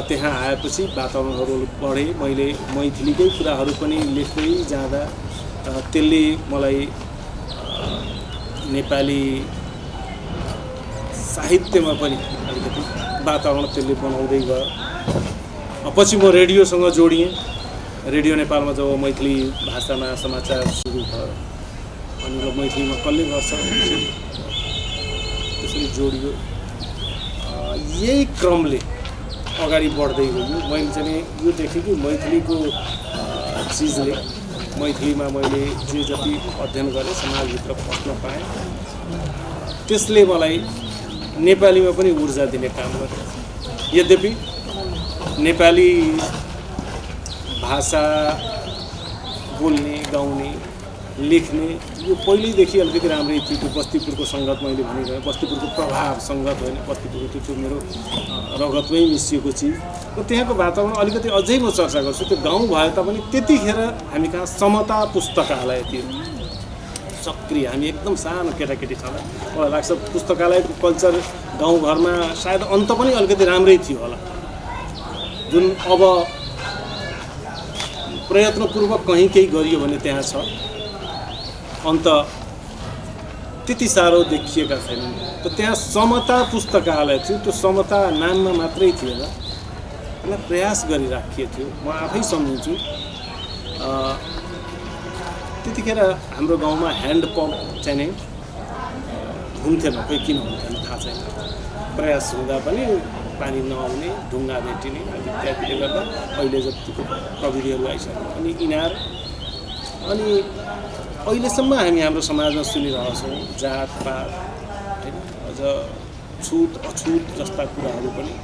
त्यहाँ आएपछि वातावरणहरू पढेँ मैले, मैथिलीकै कुराहरू पनि लेख्दै जाँदा त्यसले मलाई नेपाली साहित्यमा पनि अलिकति वातावरण त्यसले बनाउँदै गयो। पछि म रेडियोसँग जोडिएँ। रेडियो नेपालमा जब मैथिली भाषामा समाचार सुरु भयो अनि ल मैथिलीमा कसले गर्छ त्यसरी जोडियो। यही क्रमले अगाडि बढ्दै गयो। मैले चाहिँ यो देखेँ कि मैथिलीको चिजले, मैथिलीमा मैले जे जति अध्ययन गरेँ, समाजभित्र पस्न पाएँ, त्यसले मलाई नेपालीमा पनि ऊर्जा दिने काम गर्यो। यद्यपि नेपाली भाषा बोल्ने, गाउने, लेख्ने यो पहिल्यैदेखि अलिकति राम्रै थियो। त्यो बस्तीपुरको सङ्गत मैले भनिरहेँ, बस्तीपुरको प्रभाव सङ्गत होइन, बस्तीपुरको त्यो मेरो रगतमै मिसिएको चिज र त्यहाँको वातावरण अलिकति अझै म चर्चा गर्छु। त्यो गाउँ भए तापनि त्यतिखेर हामी कहाँ समता पुस्तकालय थियो सक्रिय। हामी एकदम सानो केटाकेटी छँदा मलाई लाग्छ पुस्तकालयको कल्चर गाउँघरमा सायद अन्त पनि अलिकति राम्रै थियो होला, जुन अब प्रयत्नपूर्वक कहीँ केही गरियो भने त्यहाँ छ, अन्त त्यति साह्रो देखिएका छैनन्। त त्यहाँ समता पुस्तकालय थियो, त्यो समता नाममा मात्रै थिएन, त्यसलाई प्रयास गरिराखिएको थियो। म आफै सम्झिन्छु त्यतिखेर हाम्रो गाउँमा ह्यान्ड पम्प चाहिँ नै हुन्थेन, खोइ किन हुन्थेन थाहा छैन। प्रयास हुँदा पनि पानी नआउने, ढुङ्गा भेटिने इत्यादिले गर्दा अहिले जतिको प्रविधिहरू आइसक्यो। अनि इनार, अनि अहिलेसम्म हामी हाम्रो समाजमा सुनिरहेछौँ जातपात होइन, अझ छुत अछुत जस्ता कुराहरू पनि,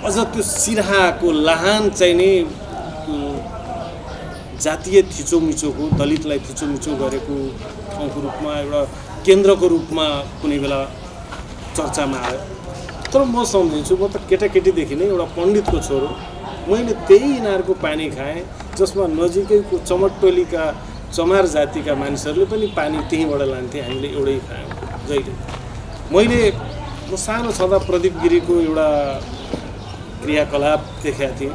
अझ त्यो सिराहाको लाहान चाहिँ नै जातीय थिचोमिचोको, दलितलाई थिचोमिचो गरेको ठाउँको रूपमा एउटा केन्द्रको रूपमा कुनै बेला चर्चामा आयो। तर म सम्झिन्छु, म त केटाकेटीदेखि नै एउटा पण्डितको छोरो, मैले त्यही इनारको पानी खाएँ जसमा नजिकैको चमटटोलीका चमार जातिका मानिसहरूले पनि पानी त्यहीँबाट लान्थे, हामीले एउटै खायौँ जहिले। म सानो छँदा प्रदीप गिरीको एउटा क्रियाकलाप देखेका थिएँ।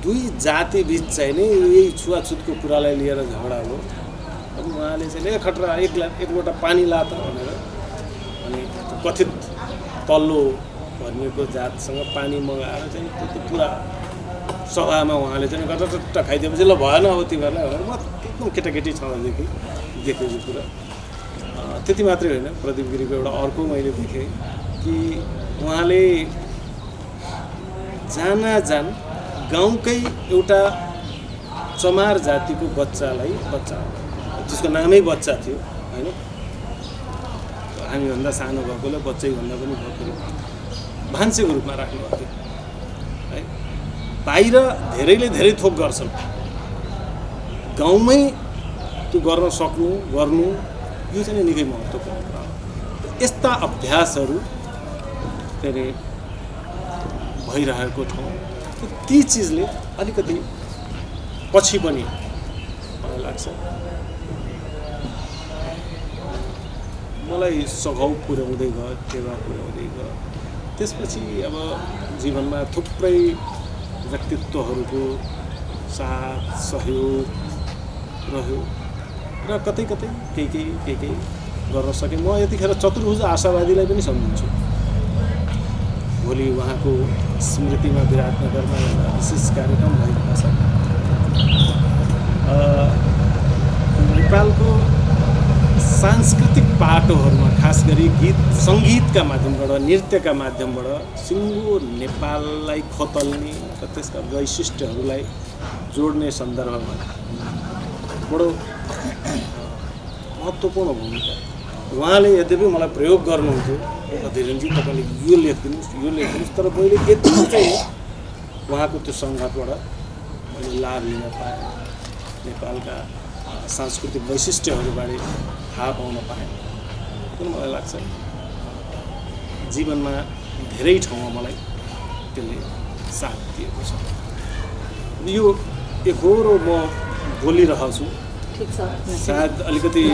दुई जाति बिच चाहिँ नै यही छुवाछुतको कुरालाई लिएर झगडा हो। अब उहाँले चाहिँ खतरा एक लोटा पानी ला त भनेर, अनि कथित तल्लो भनिएको जातसँग पानी मगाएर चाहिँ त्यो पुरा सभामा उहाँले चाहिँ गटटट्ट खाइदिएपछि ल भएन अब तिमीहरूलाई भनेर, म एकदम केटाकेटी छँदादेखि देखेको कुरा। त्यति मात्रै होइन, प्रदीप गिरीको एउटा अर्को मैले देखेँ कि उहाँले जान गाउँकै एउटा चमार जातिको बच्चालाई, त्यसको नामै बच्चा थियो होइन, हामीभन्दा सानो भएकोलाई बच्चैभन्दा पनि भएकोले भान्सेको रूपमा राख्नुभएको थियो है। बाहिर धेरैले धेरै थोक गर्छन्, गाउँमै त्यो गर्न सक्नु गर्नु यो चाहिँ निकै महत्त्वपूर्ण कुरा हो। यस्ता अभ्यासहरू फेरि भइरहेको ठाउँ, ती चिजले अलिकति पछि पनि मलाई लाग्छ मलाई सघाउ पुर्याउँदै गयो, टेवा पुर्याउँदै गयो। त्यसपछि अब जीवनमा थुप्रै व्यक्तित्वहरूको साथ सहयोग रह्यो र कतै केही गर्न सकेँ। म यतिखेर चतुर्भुज आशावादीलाई पनि सम्झिन्छु। भोलि उहाँको स्मृतिमा विराटनगरमा एउटा विशेष कार्यक्रम भइरहेको छ। नेपालको सांस्कृतिक पाटोहरूमा खास गरी गीत सङ्गीतका माध्यमबाट, नृत्यका माध्यमबाट सिङ्गो नेपाललाई खोतल्ने र त्यसका वैशिष्ट्यहरूलाई जोड्ने सन्दर्भमा बडो महत्त्वपूर्ण भूमिका उहाँले यद्यपि मलाई प्रयोग गर्नुहुन्थ्यो, धीरेनजी तपाईँले यो लेखिदिनुहोस्, तर मैले यति चाहिँ उहाँको त्यो सङ्घातबाट मैले लाभ लिन पाएँ, नेपालका सांस्कृतिक वैशिष्ट्यहरूबारे थाहा पाउन पाएँ। किन मलाई लाग्छ जीवनमा धेरै ठाउँमा मलाई त्यसले साथ दिएको छ। यो एकहोरो म बोलिरहेछु, सायद अलिकति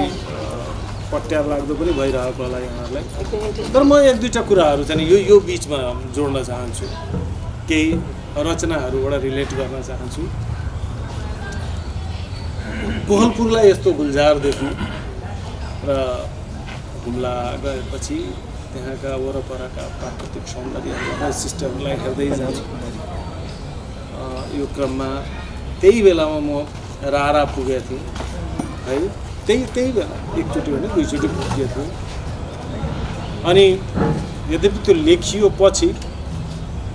पट्यार लाग्दो पनि भइरहेको होला यहाँहरूलाई, तर म एक दुईवटा कुराहरू चाहिँ यो बिचमा जोड्न चाहन्छु, केही रचनाहरूबाट रिलेट गर्न चाहन्छु। कोहलपुरलाई यस्तो गुलजार देख्नु र हुम्ला गएपछि त्यहाँका वरपरका प्राकृतिक सौन्दर्य वैशिष्ट्यहरूलाई हेर्दै जान्छु। यो क्रममा त्यही बेलामा म रारा पुगेको थिएँ है, त्यही बेला एकचोटि होइन दुईचोटि पुगेको थिएँ। अनि यद्यपि त्यो लेखियो पछि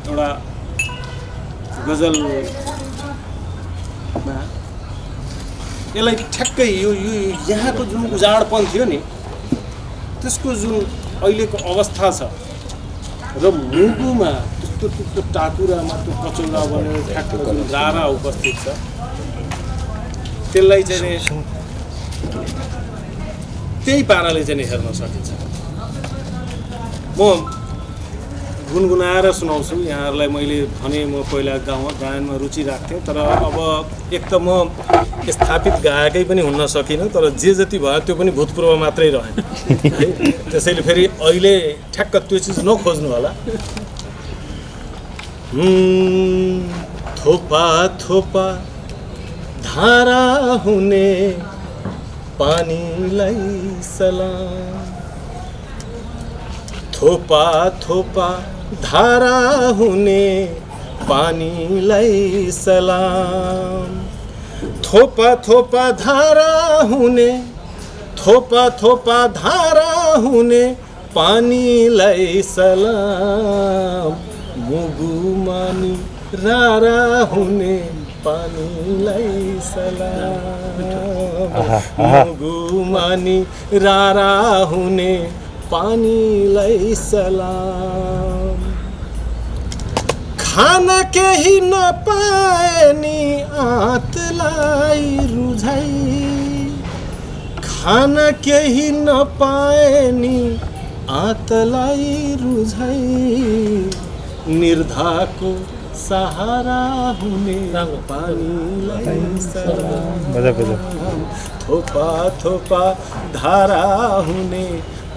एउटा गजलमा यसलाई ठ्याक्कै यो यहाँको जुन उजाडपन थियो नि त्यसको जुन अहिलेको अवस्था छ र मुगुमा त्यो टाकुरामा त्यो कचौरा बनेर ठ्याक्क जुन रारा उपस्थित छ त्यसलाई चाहिँ त्यही पाराले चाहिँ हेर्न सकिन्छ। म गुनगुनाएर सुनाउँछु यहाँहरूलाई। मैले भने म पहिला गायनमा रुचि राख्थेँ, तर अब एक त म स्थापित गायकै पनि हुन सकिनँ, तर जे जति भयो त्यो पनि भूतपूर्व मात्रै रहेन है। त्यसैले फेरि अहिले ठ्याक्क त्यो चिज नखोज्नु होला। थोपा थोपा धारा हुने पानीलाई सलाम, थोपा थोपा धारा हुने पानीलाई सलाम, थोपा थोपा धारा हुने, थोपा थोपा धारा हुने पानीलाई सलाम, मुगुमानी रारा हुने पानीलाई सलाम, मुगुमानी रारा हुने पानीलाई सलाम। खान केही नपाए नि आँतलाई रुझाइ, खान केही नपाए नि आँतलाई रुझाइ, निर्धाको सहारा हुने पानीलाई सलाम, थोपा थोपा धारा हुने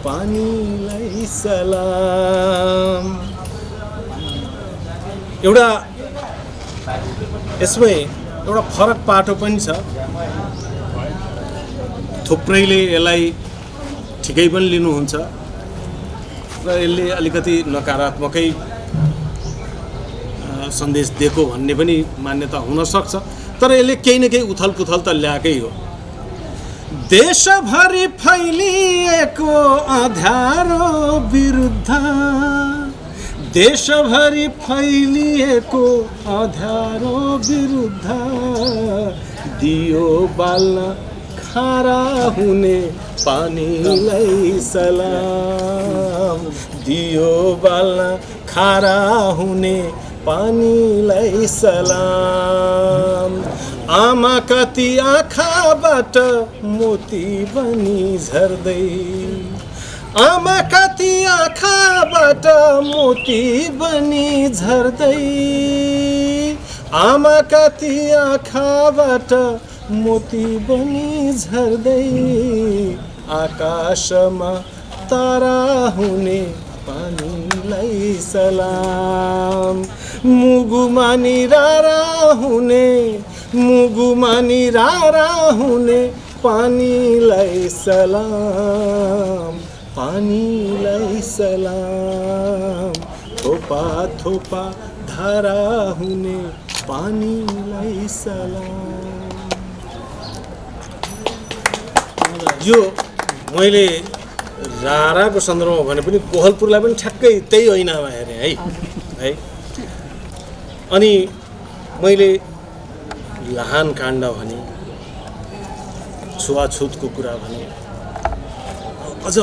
पानीलाई सलाम। एउटा यसमै एउटा फरक पाटो पनि छ। थुप्रैले यसलाई ठिकै पनि लिनुहुन्छ र यसले अलिकति नकारात्मकै सन्देश दिएको भन्ने पनि मान्यता हुन सक्छ, तर यसले केही न केही उथलपुथल त ल्याएकै हो। देशभरि फैलिएको अँध्यारो विरुद्ध, देशभरि फैलिएको अँध्यारो विरुद्ध, दियो बाल्न खारा हुने पानीलाई सलाम, दियो बाल्न खारा हुने पानीलाई सलाम। आमा कति आँखाबाट मोती बनी झर्दै, आमा कति आँखाबाट मोती बनी झर्दै, आमा कति आँखाबाट मोती बनी झर्दै, आकाशमा तारा हुने पानीलाई सलाम, मुगुमानी रारा हुने, मुगुमानी रारा हुने पानीलाई सलाम, पानीलाई सलाम, थोपा थोपा धारा हुने पानीलाई सलाम। यो मैले राराको सन्दर्भमा भने पनि कोहलपुरलाई पनि ठ्याक्कै त्यही ऐनामा हेरेँ है। अनि मैले लाहान काण्ड भने, छुवाछुतको कुरा भने, अझ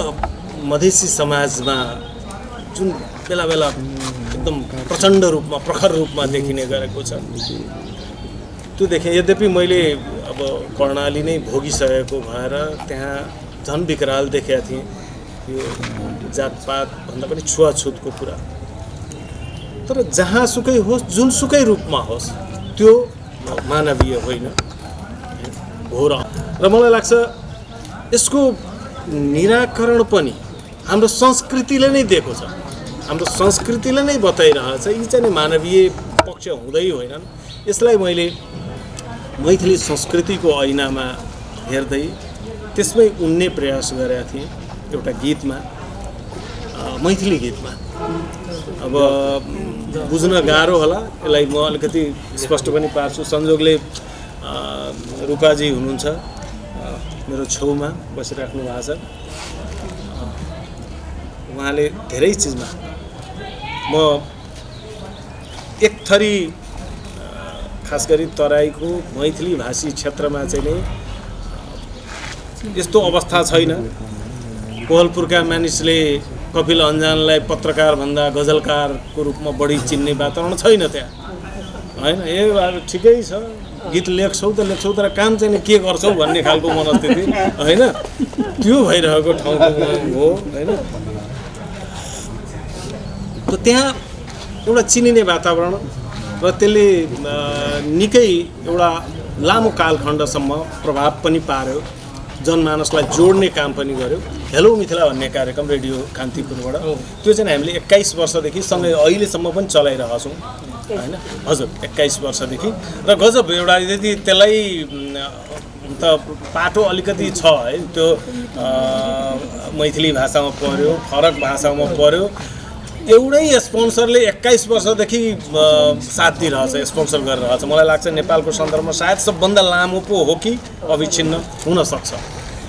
मधेसी समाजमा जुन बेला बेला एकदम प्रचण्ड रूपमा प्रखर रूपमा देखिने गरेको छ त्यो देखेँ। यद्यपि मैले अब कर्णाली नै भोगिसकेको भएर त्यहाँ झन् विकराल देखेका थिएँ यो जातपात भन्दा पनि छुवाछुतको कुरा। तर जहाँसुकै होस्, जुनसुकै रूपमा होस्, त्यो मानवीय होइन, हो। र मलाई लाग्छ यसको निराकरण पनि हाम्रो संस्कृतिले नै दिएको छ, हाम्रो संस्कृतिले नै बताइरहेछ यी चाहिँ मानवीय पक्ष हुँदै होइनन्। यसलाई मैले मैथिली संस्कृतिको ऐनामा हेर्दै त्यसमै उन्ने प्रयास गरेका थिएँ एउटा गीतमा, मैथिली गीतमा। अब बुझ्न गाह्रो होला, यसलाई म अलिकति स्पष्ट पनि पार्छु। संजोगले रूपाजी हुनुहुन्छ मेरो छेउमा बसिराख्नु भएको छ। उहाँले धेरै चिजमा म एक थरी खास गरी तराईको मैथिली भाषी क्षेत्रमा चाहिँ नै यस्तो अवस्था छैन। कोहलपुरका मानिसले कपिल अन्जानलाई पत्रकार भन्दा गजलकारको रूपमा बढी चिन्ने वातावरण छैन त्यहाँ, होइन? ए ठिकै छ, गीत लेख्छौ त लेख्छौ, तर काम चाहिँ के गर्छौ भन्ने खालको मनस्थिति, होइन? त्यो भइरहेको ठाउँको हो, होइन? त त्यहाँ एउटा चिनिने वातावरण र त्यसले निकै एउटा लामो कालखण्डसम्म प्रभाव पनि पार्यो, जनमानसलाई जोड्ने काम पनि गर्यो। हेलो मिथिला भन्ने कार्यक्रम रेडियो कान्तिपुरबाट त्यो चाहिँ हामीले 21 वर्षदेखि सँगै अहिलेसम्म पनि चलाइरहेका छौँ, होइन? हजुर, 21 वर्षदेखि। र गजब एउटा यदि त्यसलाई त पाटो अलिकति छ है, त्यो मैथिली भाषामा पर्यो, फरक भाषामा पर्यो। एउटै स्पोन्सरले 21 वर्षदेखि साथ दिइरहेछ, स्पोन्सर गरिरहेछ। मलाई लाग्छ नेपालको सन्दर्भमा सायद सबभन्दा लामो पो हो कि अविच्छिन्न हुनसक्छ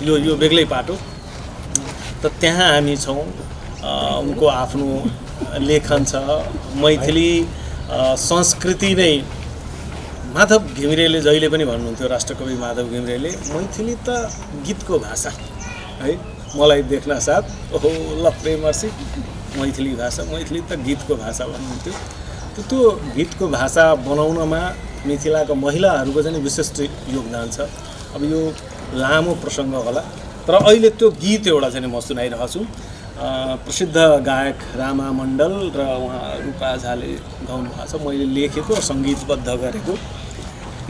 यो बेग्लै पाटो। त त्यहाँ हामी छौँ। उनको आफ्नो लेखन छ, मैथिली संस्कृति नै। माधव घिमिरेले जहिले पनि भन्नुहुन्थ्यो, राष्ट्रकवि माधव घिमिरेले, मैथिली त गीतको भाषा है। मलाई देख्न साथ ओहो ल प्रेमर्सी, मैथिली भाषा, मैथिली त गीतको भाषा भन्नुहुन्थ्यो। त्यो गीतको भाषा बनाउनमा मिथिलाको महिलाहरूको चाहिँ विशिष्ट योगदान छ। अब यो लामो प्रसङ्ग होला, तर अहिले त्यो गीत एउटा चाहिँ म सुनाइरहेको छु। प्रसिद्ध गायक रामा मण्डल र उहाँ रूपा झाले गाउनु भएको छ, मैले लेखेको सङ्गीतबद्ध गरेको।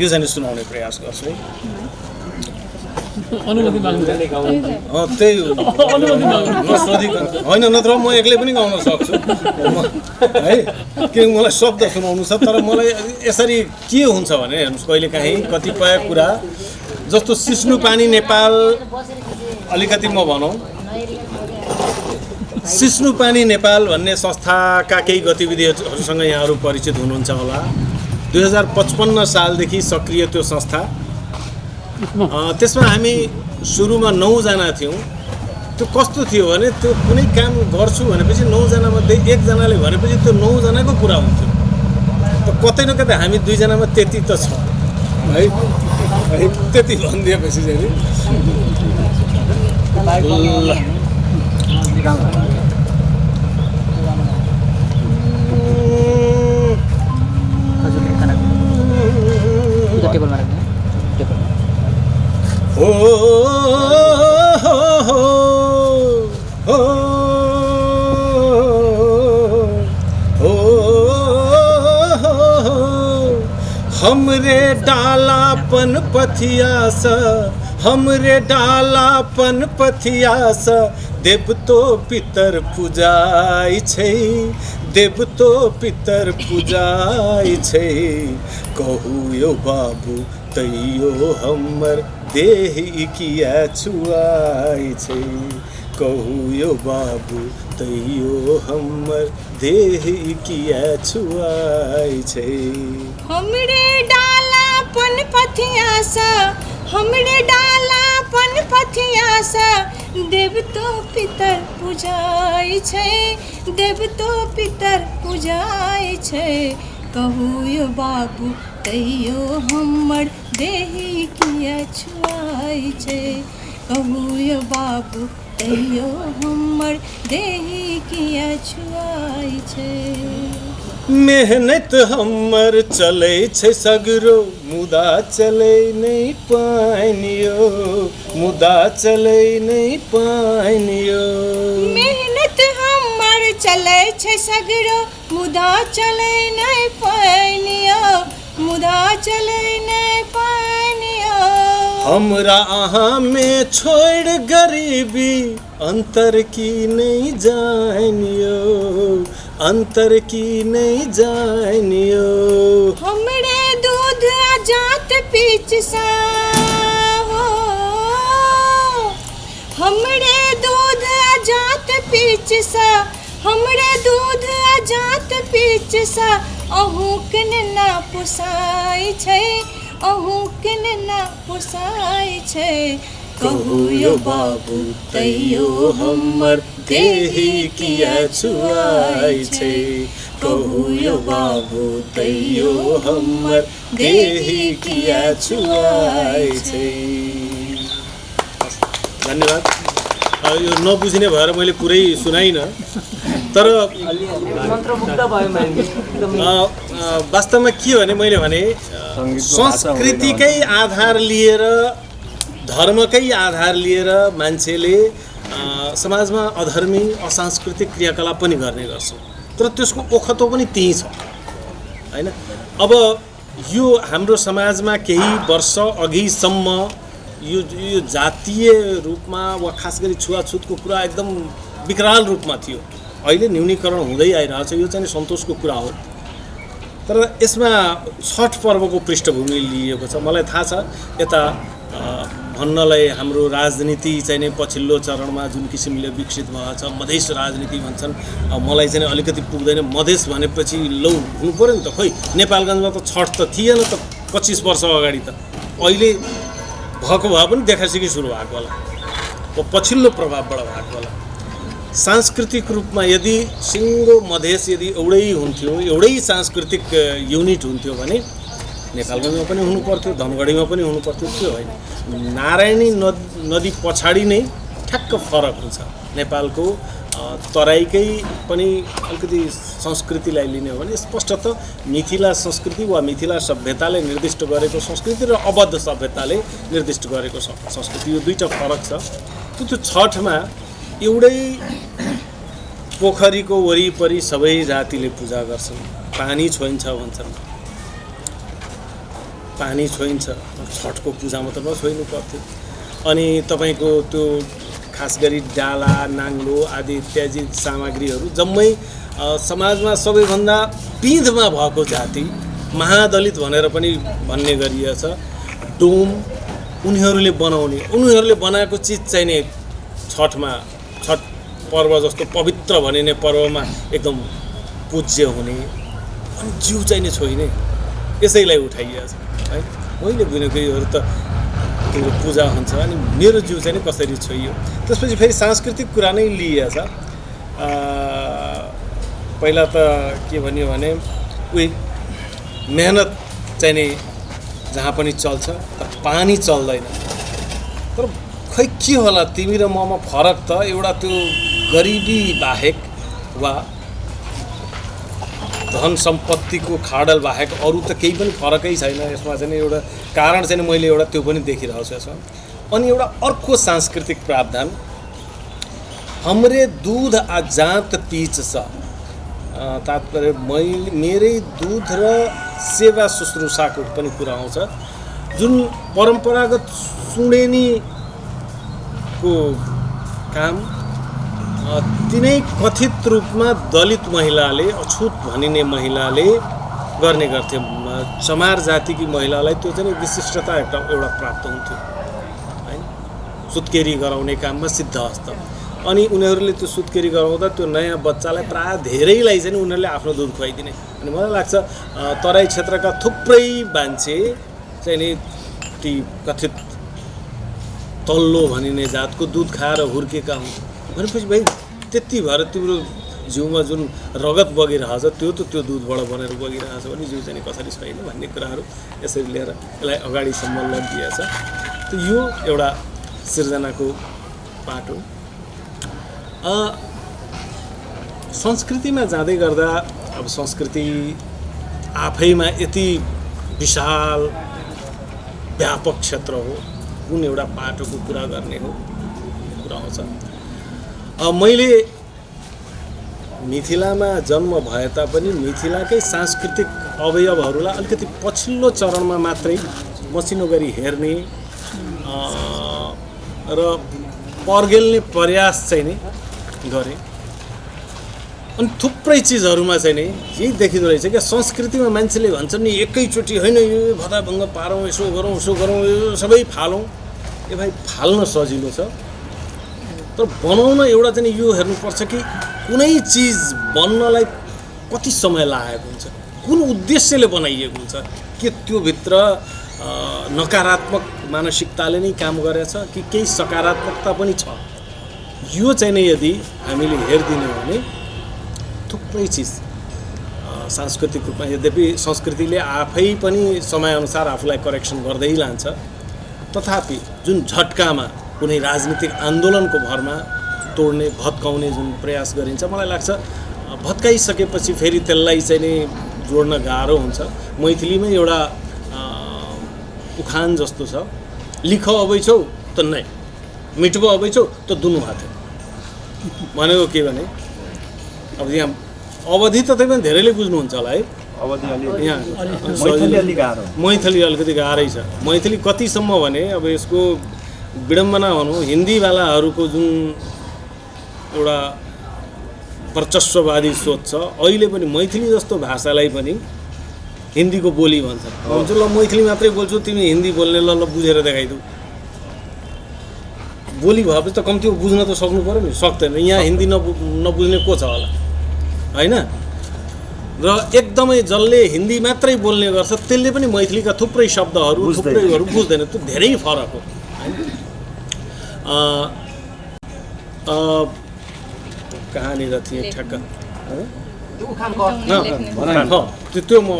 यो चाहिँ सुनाउने प्रयास गर्छु है। अनुमति माग्नु त्यही होइन, नत्र म एक्लै पनि गाउन सक्छु है, किनकि मलाई शब्द सुनाउनु छ। तर मलाई यसरी के हुन्छ भने हेर्नुहोस्, कहिलेकाहीँ कतिपय कुरा जस्तो सिस्नु पानी नेपाल, अलिकति म भनौँ, सिस्नु पानी नेपाल भन्ने संस्थाका केही गतिविधिहरूसँग यहाँहरू परिचित हुनुहुन्छ होला। 2055 सालदेखि सक्रिय त्यो संस्था। त्यसमा हामी सुरुमा 9 जना थियौँ। त्यो कस्तो थियो भने त्यो कुनै काम गर्छु भनेपछि 9 जनामध्ये 1 जनाले भनेपछि त्यो 9 जनाको कुरा हुन्थ्यो। त कतै न कतै हामी 2 जनामा त्यति त छ है, त्यति भनिदिएपछि चाहिँ हो हमरे डालापन पथियास, हमरे डालापन पथियास, देवतो पितर पूजाइ छै, देवतो पितर पूजाइ छै। कहू यो बाबू तैयो हमर देह किया छुआइ छै, कहू यो बाबू तैयो हमर देह किया छुआइ छै। हमरे डालापन पथियास, हमरे डालापन पथियास, देवतो पितर पूजाइ छै, देवतो पितर पूजाइ छै। कहू यो बाबू तैयो हमर देह किया छुआइ छै, कहू यो बाबू तैयो हमर देह किया छुआइ छै। मेहनत हमर चलै छै सगरो, मुदा चलै नहीं पानियो, मुदा चलै नहीं पानियो। मेहनत हमर चलै छै सगरो, मुदा चलै नहीं पानियो, मुदा चलै नहीं पानियो। हमरा अहाँ में छोड़ गरीबी, अंतर की नहीं जानियो, अंतर की नहीं जानियो। हमरे दूध आजात पीच सा हो, हमरे दूध आजात पीच सा, हमरे दूध आजात पीच सा। अहूँ के ना पोसाइ छै, अहूँ के ना पोसाइ छै। कहू यो बाबू तैयो हमर देही किया छुआई छै कहू यो बाबू तैयो हमर देही किया छुआई छै। धन्यवाद। यो नबुझिने भएर मैले पुरै सुनाइनँ, तर वास्तवमा के भने मैले भने संस्कृतिकै आधार लिएर धर्मकै आधार लिएर मान्छेले समाजमा अधर्मी असांस्कृतिक क्रियाकलाप पनि गर्ने गर्छ, तर त्यसको ओखतो पनि त्यही छ हैन। अब यो हाम्रो समाजमा केही वर्ष अघिसम्म यो जातीय रूपमा वा खास गरी छुवाछुतको कुरा एकदम विकराल रूपमा थियो। अहिले न्यूनीकरण हुँदै आइरहेछ, यो चाहिँ सन्तोषको कुरा हो। तर यसमा छठ पर्वको पृष्ठभूमि लिएको छ। मलाई थाहा छ यता भन्नलाई हाम्रो राजनीति चाहिँ नै पछिल्लो चरणमा जुन किसिमले विकसित भएको छ, मधेस राजनीति भन्छन्। मलाई चाहिँ अलिकति पुग्दैन, मधेस भनेपछि लौ हुनु पऱ्यो नि त। खोइ नेपालगञ्जमा त छठ त थिएन त 25 वर्ष अगाडि, त अहिले भएको भए पनि देखासेखी सुरु भएको होला, पछिल्लो प्रभावबाट भएको होला। सांस्कृतिक रूपमा यदि सिङ्गो मधेस यदि एउटै हुन्थ्यो, एउटै सांस्कृतिक युनिट हुन्थ्यो भने नेपालगञ्जमा पनि हुनु पर्थ्यो, धनगढीमा पनि हुनु पर्थ्यो। त्यो होइन, नारायणी नदी पछाडि नै ठ्याक्क फरक हुन्छ। नेपालको तराईकै पनि अलिकति संस्कृतिलाई लिने हो भने स्पष्टतः मिथिला संस्कृति वा मिथिला सभ्यताले निर्दिष्ट गरेको संस्कृति र अबद्ध सभ्यताले निर्दिष्ट गरेको संस्कृति, यो दुईटा फरक छ। त्यो छठमा एउटै पोखरीको वरिपरि सबै जातिले पूजा गर्छन्, पानी छोइन्छ भन्छन्। पानी छोइन्छ, छठको पूजा मात्र नछोइनु पर्थ्यो। अनि तपाईँको त्यो खास गरी डाला नाङ्लो आदि इत्यादि सामग्रीहरू जम्मै समाजमा सबैभन्दा पिँधमा भएको जाति महादलित भनेर पनि भन्ने गरिएछ डोम, उनीहरूले बनाएको चिज चाहिँ नै छठमा, छठ पर्व जस्तो पवित्र भनिने पर्वमा एकदम पूज्य हुने, अनि जिउ चाहिँ नै छोइने, यसैलाई उठाइएछ है। मैले बुझेको योहरू त त्यो पूजा हुन्छ, अनि मेरो जिउ चाहिँ नि कसरी छोइयो। त्यसपछि फेरि सांस्कृतिक कुरा नै लिएछ। पहिला त के भन्यो भने उही मेहनत चाहिँ नि जहाँ पनि चल्छ, तर पानी चल्दैन। तर खै के होला तिमी र ममा फरक त एउटा त्यो गरिबी बाहेक वा धन सम्पत्तिको खाडल बाहेक अरू त केही पनि फरकै छैन। यसमा चाहिँ एउटा कारण चाहिँ मैले एउटा त्यो पनि देखिरहेको छु यसमा। अनि एउटा अर्को सांस्कृतिक प्रावधान, हमरे दूध आ जात पीच सा, तात्पर्य मेरै दूध र सेवा शुश्रूषाको पनि कुरा आउँछ। जुन परम्परागत सुडेनीको काम तिनै कथित रूपमा दलित महिलाले, अछुत भनिने महिलाले गर्ने गर्थे। चमार जातिकी महिलालाई त्यो चाहिँ विशिष्टता एउटा प्राप्त हुन्थ्यो है, सुत्केरी गराउने काममा सिद्धहस्त। अनि उनीहरूले त्यो सुत्केरी गराउँदा त्यो नयाँ बच्चालाई प्रायः धेरैलाई चाहिँ उनीहरूले आफ्नो दुध खुवाइदिने। अनि मलाई लाग्छ तराई क्षेत्रका थुप्रै मान्छे चाहिँ नि ती कथित तल्लो भनिने जातको दुध खाएर हुर्केका हुन् भनेपछि भाइ त्यति भएर तिम्रो जिउमा जुन रगत बगिरहेछ त्यो त त्यो दुधबाट बनेर बगिरहेछ भने जिउ चाहिँ कसरी छैन भन्ने कुराहरू यसरी लिएर यसलाई अगाडिसम्म लगिएछ। त यो एउटा सिर्जनाको पाटो। संस्कृतिमा जाँदै गर्दा अब संस्कृति आफैमा यति विशाल व्यापक क्षेत्र हो, कुन एउटा पाटोको कुरा गर्ने हो कुरा आउँछ। मैले मिथिलामा जन्म भए तापनि मिथिलाकै सांस्कृतिक अवयवहरूलाई अलिकति पछिल्लो चरणमा मात्रै मसिनो गरी हेर्ने र पर्गेल्ने प्रयास चाहिँ नै गरेँ। अनि थुप्रै चिजहरूमा चाहिँ नि यही देखिँदो रहेछ क्या, संस्कृतिमा मान्छेले भन्छन् नि एकैचोटि होइन यो भताभङ्ग पारौँ, यसो गरौँ यो सबै फालौँ। ए भाइ फाल्न सजिलो छ, तर बनाउन एउटा चाहिँ यो हेर्नुपर्छ कि कुनै चिज बन्नलाई कति समय लागेको हुन्छ। कुन उद्देश्यले बनाइएको हुन्छ, के त्यो भित्र नकारात्मक मानसिकताले नै काम गरेछ कि केही सकारात्मकता पनि छ, यो चाहिँ नै यदि हामीले हेरिदिने हो भने थुप्रै चिज सांस्कृतिक रूपमा, यद्यपि संस्कृतिले आफै पनि समयअनुसार आफूलाई करेक्सन गर्दै लान्छ, तथापि जुन झट्कामा कुनै राजनीतिक आन्दोलनको भरमा तोड्ने भत्काउने जुन प्रयास गरिन्छ, मलाई लाग्छ भत्काइसकेपछि फेरि त्यसलाई चाहिँ नि जोड्न गाह्रो हुन्छ। मैथिलीमै एउटा उखान जस्तो छ, लिख अबैछौ त नै मिठो अबैछौ त दुनु हाथे। भनेको के भने अब यहाँ अवधि त पनि धेरैले बुझ्नुहुन्छ होला है, यहाँ मैथिली अलिकति गाह्रै छ। मैथिली कतिसम्म भने अब यसको विडम्बना भनौँ, हिन्दीवालाहरूको जुन एउटा वर्चस्ववादी सोच छ, अहिले पनि मैथिली जस्तो भाषालाई पनि हिन्दीको बोली भन्छ। भन्छु ल मैथिली मात्रै बोल्छु, तिमी हिन्दी बोल्ने, ल बुझेर देखाइदेऊ। बोली भएपछि त कम्ती बुझ्न त सक्नु पऱ्यो नि, सक्दैन। यहाँ हिन्दी नबुझ्ने को छ होला, होइन? र एकदमै जसले हिन्दी मात्रै बोल्ने गर्छ त्यसले पनि मैथिलीका थुप्रै शब्दहरू थुप्रैहरू बुझ्दैन। त्यो धेरै फरक हो। कहाँनिर थिएँ ठ्याक्क, त्यो म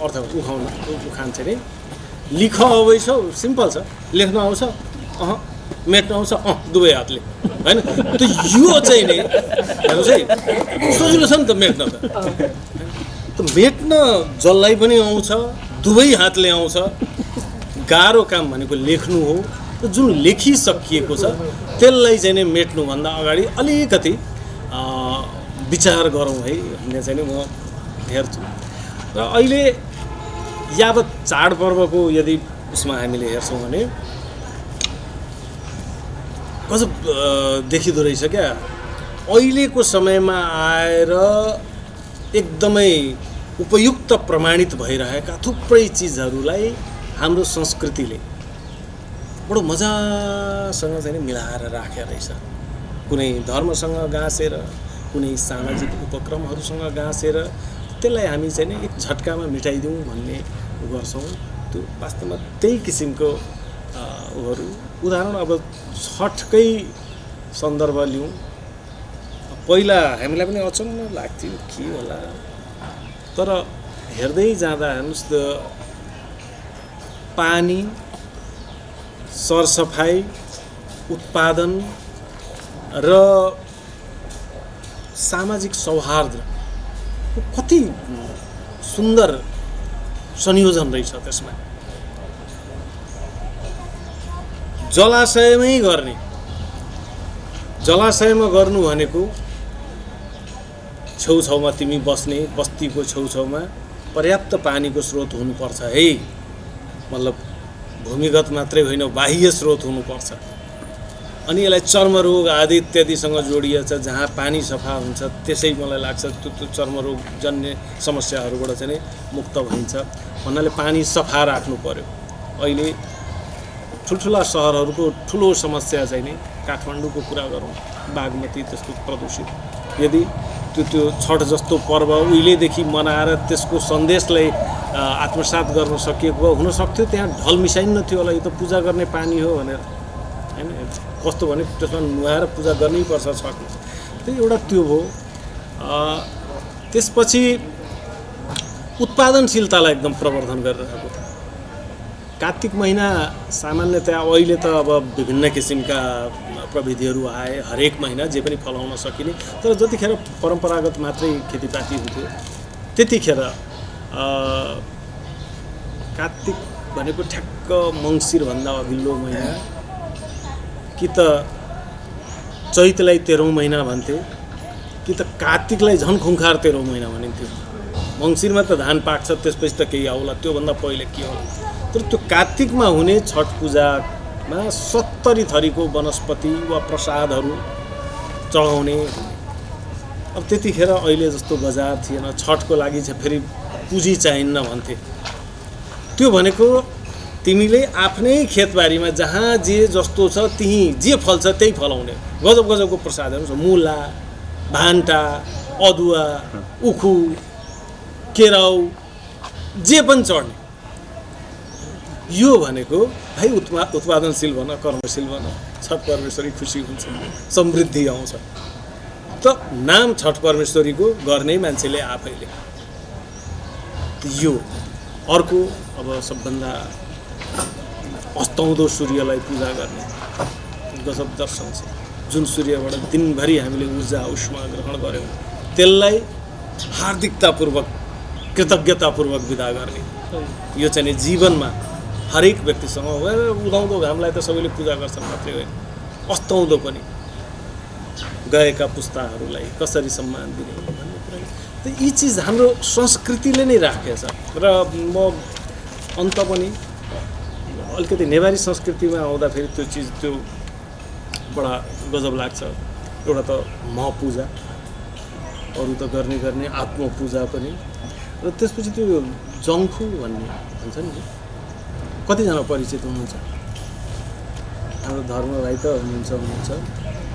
अर्थ उखाउन उखान चाहिँ नि, लिख आउँछौ सिम्पल छ, लेख्न आउँछ मेट्न आउँछ दुवै हातले, होइन? त्यो यो चाहिँ नि हेर्नुहोस् है, सजिलो छ नि त मेट्न त। मेट्न जसलाई पनि आउँछ, दुवै हातले आउँछ। गाह्रो काम भनेको लेख्नु हो। जुन लेखिसकिएको छ त्यसलाई चाहिँ नि मेट्नुभन्दा अगाडि अलिकति विचार गरौँ है भन्ने चाहिँ नि म हेर्छु। र अहिले यावत चाडपर्वको यदि उसमा हामीले हेर्छौँ भने गजब देखिँदो रहेछ क्या। अहिलेको समयमा आएर एकदमै उपयुक्त प्रमाणित भइरहेका थुप्रै चिजहरूलाई हाम्रो संस्कृतिले बडो मजासँग चाहिँ नि मिलाएर राखेको रहेछ। कुनै धर्मसँग गाँसेर, कुनै सामाजिक उपक्रमहरूसँग गाँसेर त्यसलाई हामी चाहिँ नि एक झट्कामा मिटाइदिउँ भन्ने गर्छौँ। त्यो वास्तवमा त्यही किसिमको उहरू। उदाहरण अब छठकै सन्दर्भ लिउँ। पहिला हामीलाई पनि अचम्म लाग्थ्यो के होला, तर हेर्दै जाँदा हेर्नुहोस् त पानी, सरसफाइ, उत्पादन र सामाजिक सौहार्द कति सुन्दर संयोजन रहेछ त्यसमा। जलाशयमै गर्ने, जलाशयमा गर्नु भनेको छेउछाउमा तिमी बस्ने बस्तीको छेउछाउमा पर्याप्त पानीको स्रोत हुनुपर्छ है। मतलब भूमिगत मात्रै होइन, बाह्य स्रोत हुनुपर्छ। अनि यसलाई चर्मरोग आदि इत्यादिसँग जोडिएछ। जहाँ पानी सफा हुन्छ त्यसै मलाई लाग्छ त्यो चर्मरोग जन्य समस्याहरूबाट चाहिँ मुक्त भइन्छ भन्नाले पानी सफा राख्नु पर्यो। अहिले ठुल्ठुला सहरहरूको ठुलो समस्या चाहिँ नि काठमाडौँको कुरा गरौँ, बागमती त्यस्तो प्रदूषित। यदि त्यो छठ जस्तो पर्व उहिलेदेखि मनाएर त्यसको सन्देशलाई आत्मसात गर्न सकिएको हुनसक्थ्यो, त्यहाँ ढल मिसाइन्न थियो होला, यो त पूजा गर्ने पानी हो भनेर, होइन? कस्तो भने त्यसमा नुहाएर पूजा गर्नै पर्छ छठमा। त्यही एउटा त्यो हो। त्यसपछि उत्पादनशीलतालाई एकदम प्रवर्धन गरिरहेको। कार्तिक महिना सामान्यतया अहिले त अब विभिन्न किसिमका प्रविधिहरू आए, हरेक महिना जे पनि फलाउन सकिने। तर जतिखेर परम्परागत मात्रै खेतीपाती हुन्थ्यो त्यतिखेर कार्तिक भनेको ठ्याक्क मङ्सिरभन्दा अघिल्लो महिना, कि त चैतलाई 13औँ महिना भन्थे, कि त कार्तिकलाई झन् खुङ्खार 13औँ महिना भनिन्थ्यो। मङ्सिरमा त धान पाक्छ, त्यसपछि त केही आउला, त्योभन्दा पहिले के होला। तर त्यो कार्तिकमा हुने छठ पूजामा 70 थरीको वनस्पति वा प्रसादहरू चढाउने। अब त्यतिखेर अहिले जस्तो बजार थिएन, छठको लागि चाहिँ फेरि पुँजी चाहिन्न भन्थे। त्यो भनेको तिमीले आफ्नै खेतबारीमा जहाँ जे जस्तो छ त्यहीँ जे फल्छ त्यही फलाउने। गजब गजबको प्रसादहरू छ, मुला, भान्टा, अदुवा, उखु, केराउ, जे पनि चढ्ने। यो भनेको भाइ उत्पादनशील भन, कर्मशील भन, छठ परमेश्वरी खुसी हुन्छ, समृद्धि आउँछ। त नाम छठ परमेश्वरीको गर्ने मान्छेले आफैले। यो अर्को अब सबभन्दा अस्ताउँदो सूर्यलाई पूजा गर्ने गजब दर्शन छ। जुन सूर्यबाट दिनभरि हामीले ऊर्जा उष्मा ग्रहण गऱ्यौँ त्यसलाई हार्दिकतापूर्वक कृतज्ञतापूर्वक विदा गर्ने। यो चाहिँ जीवनमा हरेक व्यक्तिसँग उदाउँदो घामलाई त सबैले पूजा गर्छन् मात्रै होइन, अस्ताउँदो पनि गएका पुस्ताहरूलाई कसरी सम्मान दिने भन्ने कुरा। त यी चिज हाम्रो संस्कृतिले नै राखेको छ। र म अन्त पनि अलिकति नेवारी संस्कृतिमा आउँदाखेरि त्यो चिज त्यो बडा गजब लाग्छ। एउटा त पूजा, अरू त गर्ने आत्मपूजा पनि, र त्यसपछि त्यो जङ्खु भन्ने भन्छ नि, कतिजना परिचित हुनुहुन्छ? हाम्रो धर्म भाइ त हुनुहुन्छ।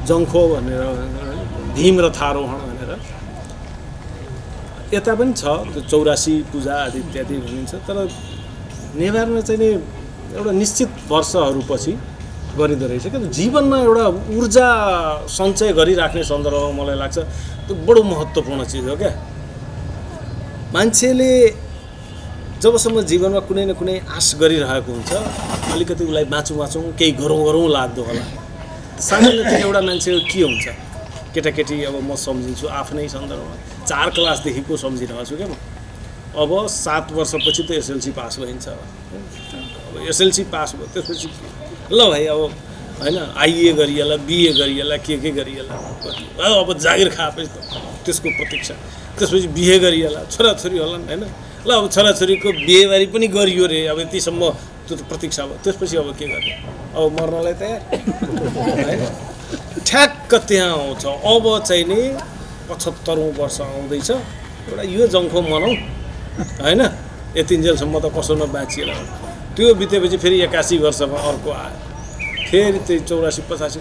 जङ्खो भनेर भीम र थारोहण भनेर यता पनि छ, त्यो 84 पूजा आदि इत्यादि भनिन्छ। तर नेवारमा चाहिँ नि एउटा निश्चित वर्षहरूपछि गरिँदो रहेछ क्या। जीवनमा एउटा ऊर्जा सञ्चय गरिराख्ने सन्दर्भमा मलाई लाग्छ त्यो बडो महत्त्वपूर्ण चिज हो क्या। मान्छेले जबसम्म जीवनमा कुनै न कुनै आश गरिरहेको हुन्छ, अलिकति उसलाई बाँचौँ केही गरौँ लाग्दो होला। सामान्यतया एउटा मान्छे के हुन्छ, केटाकेटी अब म सम्झिन्छु आफ्नै सन्दर्भमा 4 क्लासदेखिको सम्झिरहेको छु क्या म। अब 7 वर्षपछि त एसएलसी पास भइन्छ। अब एसएलसी पास भयो त्यसपछि ल भाइ अब होइन आइए गरिएला, बिए गरिएला, के गरिएला, अब जागिर खाएपछि त त्यसको प्रतीक्षा। त्यसपछि बिहे गरिएला, छोराछोरी होलान् होइन। ल अब छोराछोरीको बिहेबारी पनि गरियो रे, अब यतिसम्म त्यो त प्रतीक्षा भयो। त्यसपछि अब के गर्ने, अब मर्नलाई तयार होइन। ठ्याक्क त्यहाँ आउँछ अब चाहिँ नि 75औं वर्ष आउँदैछ, एउटा यो जङ्खो मनाउँ होइन। यतिन्जेलसम्म त कसो नबाँचिएला। त्यो बितेपछि फेरि 81 वर्षमा अर्को आयो, फेरि त्यही 84-85।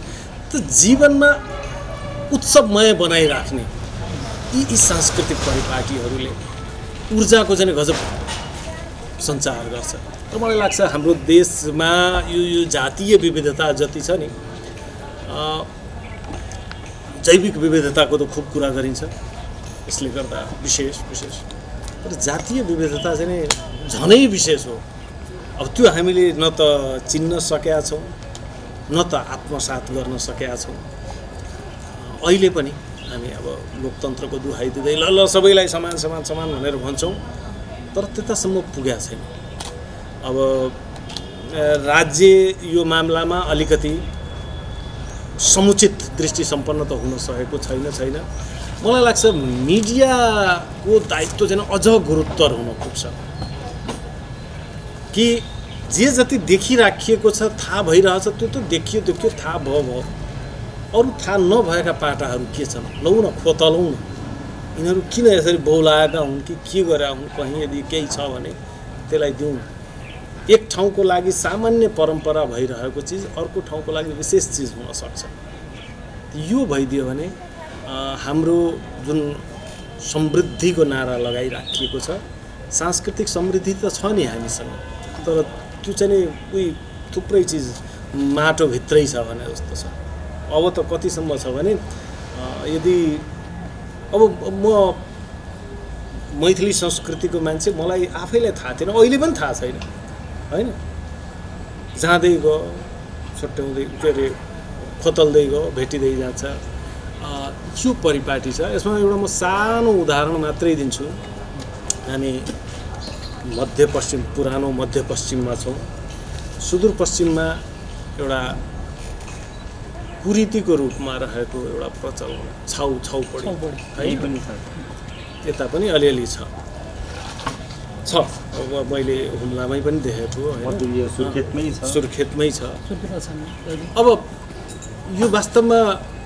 त जीवनमा उत्सवमय बनाइराख्ने यी सांस्कृतिक परिपाटीहरूले ऊर्जाको चाहिँ गजब सञ्चार गर्छ। र मलाई लाग्छ हाम्रो देशमा यो जातीय विविधता जति छ नि, जैविक विविधताको त खुब कुरा गरिन्छ, यसले गर्दा विशेष। तर जातीय विविधता चाहिँ नि झनै विशेष हो। अब त्यो हामीले न त चिन्न सकेका छौँ, न त आत्मसात गर्न सकेका छौँ। अहिले पनि हामी अब लोकतन्त्रको दुहाई दिँदै ल सबैलाई समान भनेर भन्छौँ, तर त्यतासम्म पुगेको छैन। अब राज्य यो मामलामा अलिकति समुचित दृष्टि सम्पन्न त हुन सकेको छैन। मलाई लाग्छ मिडियाको दायित्व चाहिँ अझ गुरुत्तर हुन पुग्छ कि जे जति देखिराखिएको छ, थाहा भइरहेछ, त्यो त देखियो थाहा भयो। अरू थाहा नभएका पाटाहरू के छन्, लौ न खोतलौँ न, यिनीहरू किन यसरी बौलाएका हुन् कि के गरेका हुन्, कहीँ यदि केही छ भने त्यसलाई दिउँ। एक ठाउँको लागि सामान्य परम्परा भइरहेको चिज अर्को ठाउँको लागि विशेष चिज हुन सक्छ। यो भइदियो भने हाम्रो जुन समृद्धिको नारा लगाइराखिएको छ, सांस्कृतिक समृद्धि त छ नि हामीसँग, तर त्यो चाहिँ नि उही थुप्रै चिज माटोभित्रै छ भने जस्तो छ। अब त कतिसम्म छ भने यदि अब म मैथिली संस्कृतिको मान्छे, मलाई आफैलाई थाहा थिएन, अहिले पनि थाहा छैन होइन। जाँदै गयो, छुट्याउँदै के अरे खोतल्दै गयो, भेटिँदै जान्छ। यो परिपाटी छ। यसमा एउटा म सानो उदाहरण मात्रै दिन्छु। हामी मध्यपश्चिम, पुरानो मध्यपश्चिममा छौँ। सुदूरपश्चिममा एउटा कुरीतिको रूपमा रहेको एउटा प्रचलन छाउपडी है, यता पनि अलिअलि छ। अब मैले हुम्लामै पनि देखेको होइन, सुर्खेतमै छ। अब यो वास्तवमा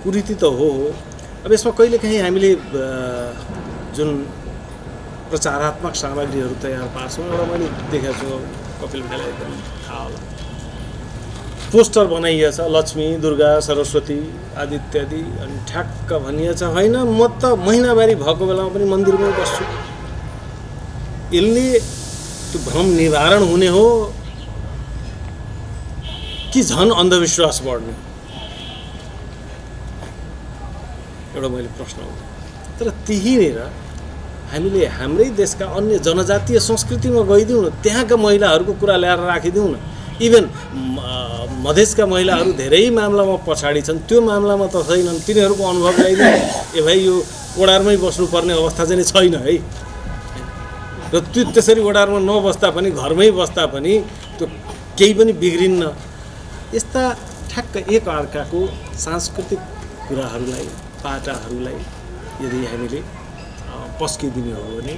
कुरीति त हो। अब यसमा कहिलेकाहीँ हामीले जुन प्रचारात्मक सामग्रीहरू तयार पार्छौँ, एउटा मैले देखेको छु कपिल भाइलाई एकदम थाहा होला, पोस्टर बनाइएछ लक्ष्मी, दुर्गा, सरस्वती आदि इत्यादि, अनि ठ्याक्क भनिएछ होइन म त महिनावारी भएको बेलामा पनि मन्दिरमै बस्छु। यसले त्यो भ्रम निवारण हुने हो कि झन् अन्धविश्वास बढ्ने? एउटा मैले प्रश्न हो। तर त्यहीँनिर हामीले हाम्रै देशका अन्य जनजातीय संस्कृतिमा गइदिउँ न, त्यहाँका महिलाहरूको कुरा ल्याएर राखिदिउँ न। इभन मधेसका महिलाहरू धेरै मामलामा पछाडि छन्, त्यो मामलामा त छैनन्, तिनीहरूको अनुभव ल्याइदिउँ। ए भाइ यो ओडारमै बस्नुपर्ने अवस्था चाहिँ छैन है, र त्यो त्यसरी ओडारमा नबस्दा पनि घरमै बस्दा पनि त्यो केही पनि बिग्रिन्न। यस्ता ठ्याक्क एक अर्काको सांस्कृतिक कुराहरूलाई, पाटाहरूलाई यदि हामीले पस्किदिने हो भने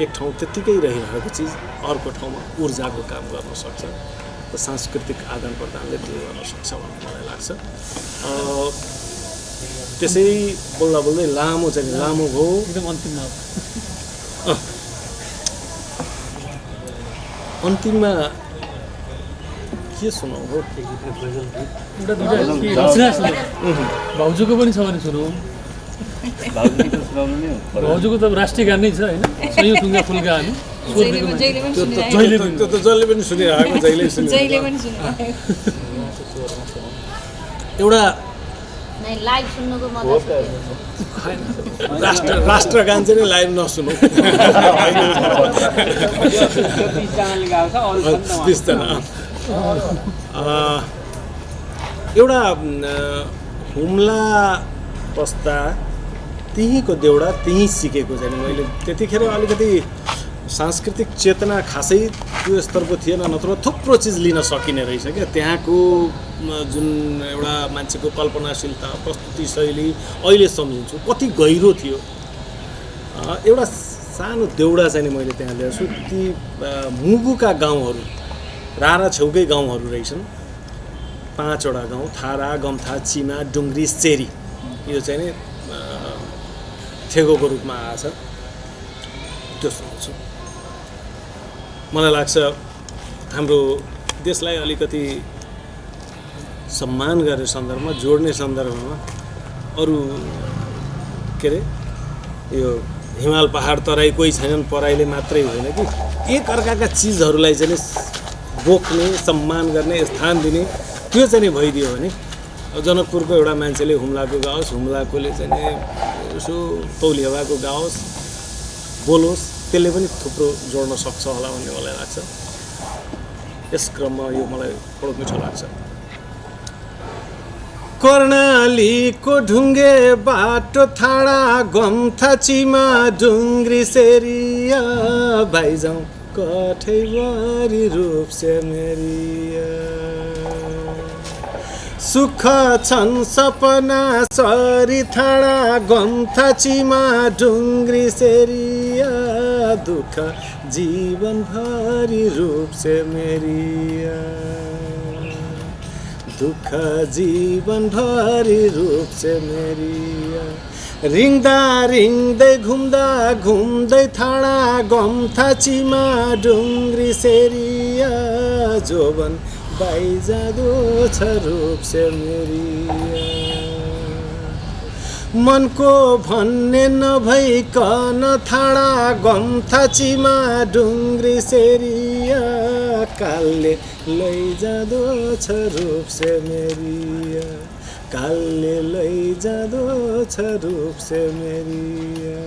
एक ठाउँ त्यत्तिकै रहिरहेको चिज अर्को ठाउँमा ऊर्जाको काम गर्न सक्छ र सांस्कृतिक आदान प्रदानले त्यो गर्न सक्छ भन्ने मलाई लाग्छ। त्यसै बोल्दा बोल्दै लामो भयो, एकदम अन्तिममा अन्तिममा के सुनाउ हो? एउटा दुईटा भाउजूको पनि छ भने सुनौ। भाउजूको त राष्ट्रिय गान नै छ होइन, सयौँ टुङ्गा फुलका हामी। त्यो त जसले पनि सुनिरहेको, जहिले पनि एउटा राष्ट्रगान चाहिँ लाइभ नसुनौ। एउटा हुम्ला पस्दा त्यहीँको देउडा त्यहीँ सिकेको चाहिँ मैले त्यतिखेर अलिकति सांस्कृतिक चेतना खासै त्यो स्तरको थिएन, नत्र थुप्रो चिज लिन सकिने रहेछ क्या। त्यहाँको जुन एउटा मान्छेको कल्पनाशीलता, प्रस्तुति शैली अहिले सम्झिन्छु कति गहिरो थियो। एउटा सानो देउडा चाहिँ मैले त्यहाँ ल्याउँछु। ती मुगुका गाउँहरू, रारा छेउकै गाउँहरू रहेछन्, 5 वटा गाउँ, थारा, गम्था, चिमा, डुङ्ग्री, चेरी। यो चाहिँ नि थेगोको रूपमा आएछ। त्यो सुन्छु। मलाई लाग्छ हाम्रो देशलाई अलिकति सम्मान गर्ने सन्दर्भमा, जोड्ने सन्दर्भमा अरू के अरे यो हिमाल पहाड तराई कोही छैनन् पराईले मात्रै होइन कि एक अर्काका चिजहरूलाई चाहिँ बोक्ने, सम्मान गर्ने, स्थान दिने, त्यो चाहिँ भइदियो भने जनकपुरको एउटा मान्छेले हुम्लाको गाओस्, हुम्लाकोले चाहिँ यसो तौलियाको गाओस्, बोलोस्, त्यसले पनि थुप्रो जोड्न सक्छ होला भन्ने मलाई लाग्छ। यस क्रममा यो मलाई बडो मिठो लाग्छ। कर्णालीको ढुङ्गे बाटो, थाडा, गम्था, चिमा, डुङ्ग्री, सेरिया, भाइजाउँ कठैवारी रूप से मेरिया। सुख छन् सपना सरी, थाडा, गम्था, चिमा, डुङ्ग्री, सेरिया, दुःख जीवन भरी रूप से मेरिया। दुःख जीवन भरी रूप से मेरिया। रिङ्दा रिङ्दै घुम्दा घुम्दै, थाडा, गम्था, चिमा, डुङ्ग्री, सेरिया, जोवन बाइजादो छ रूप से मेरिया। मनको भन्ने नभइकन, थाडा, गम्था, चिमा, डुङ्ग्री, सेरिया, कालले लैजादो छ रूप से मेरिया। कालले लैजादो छ रूप से मेरिया।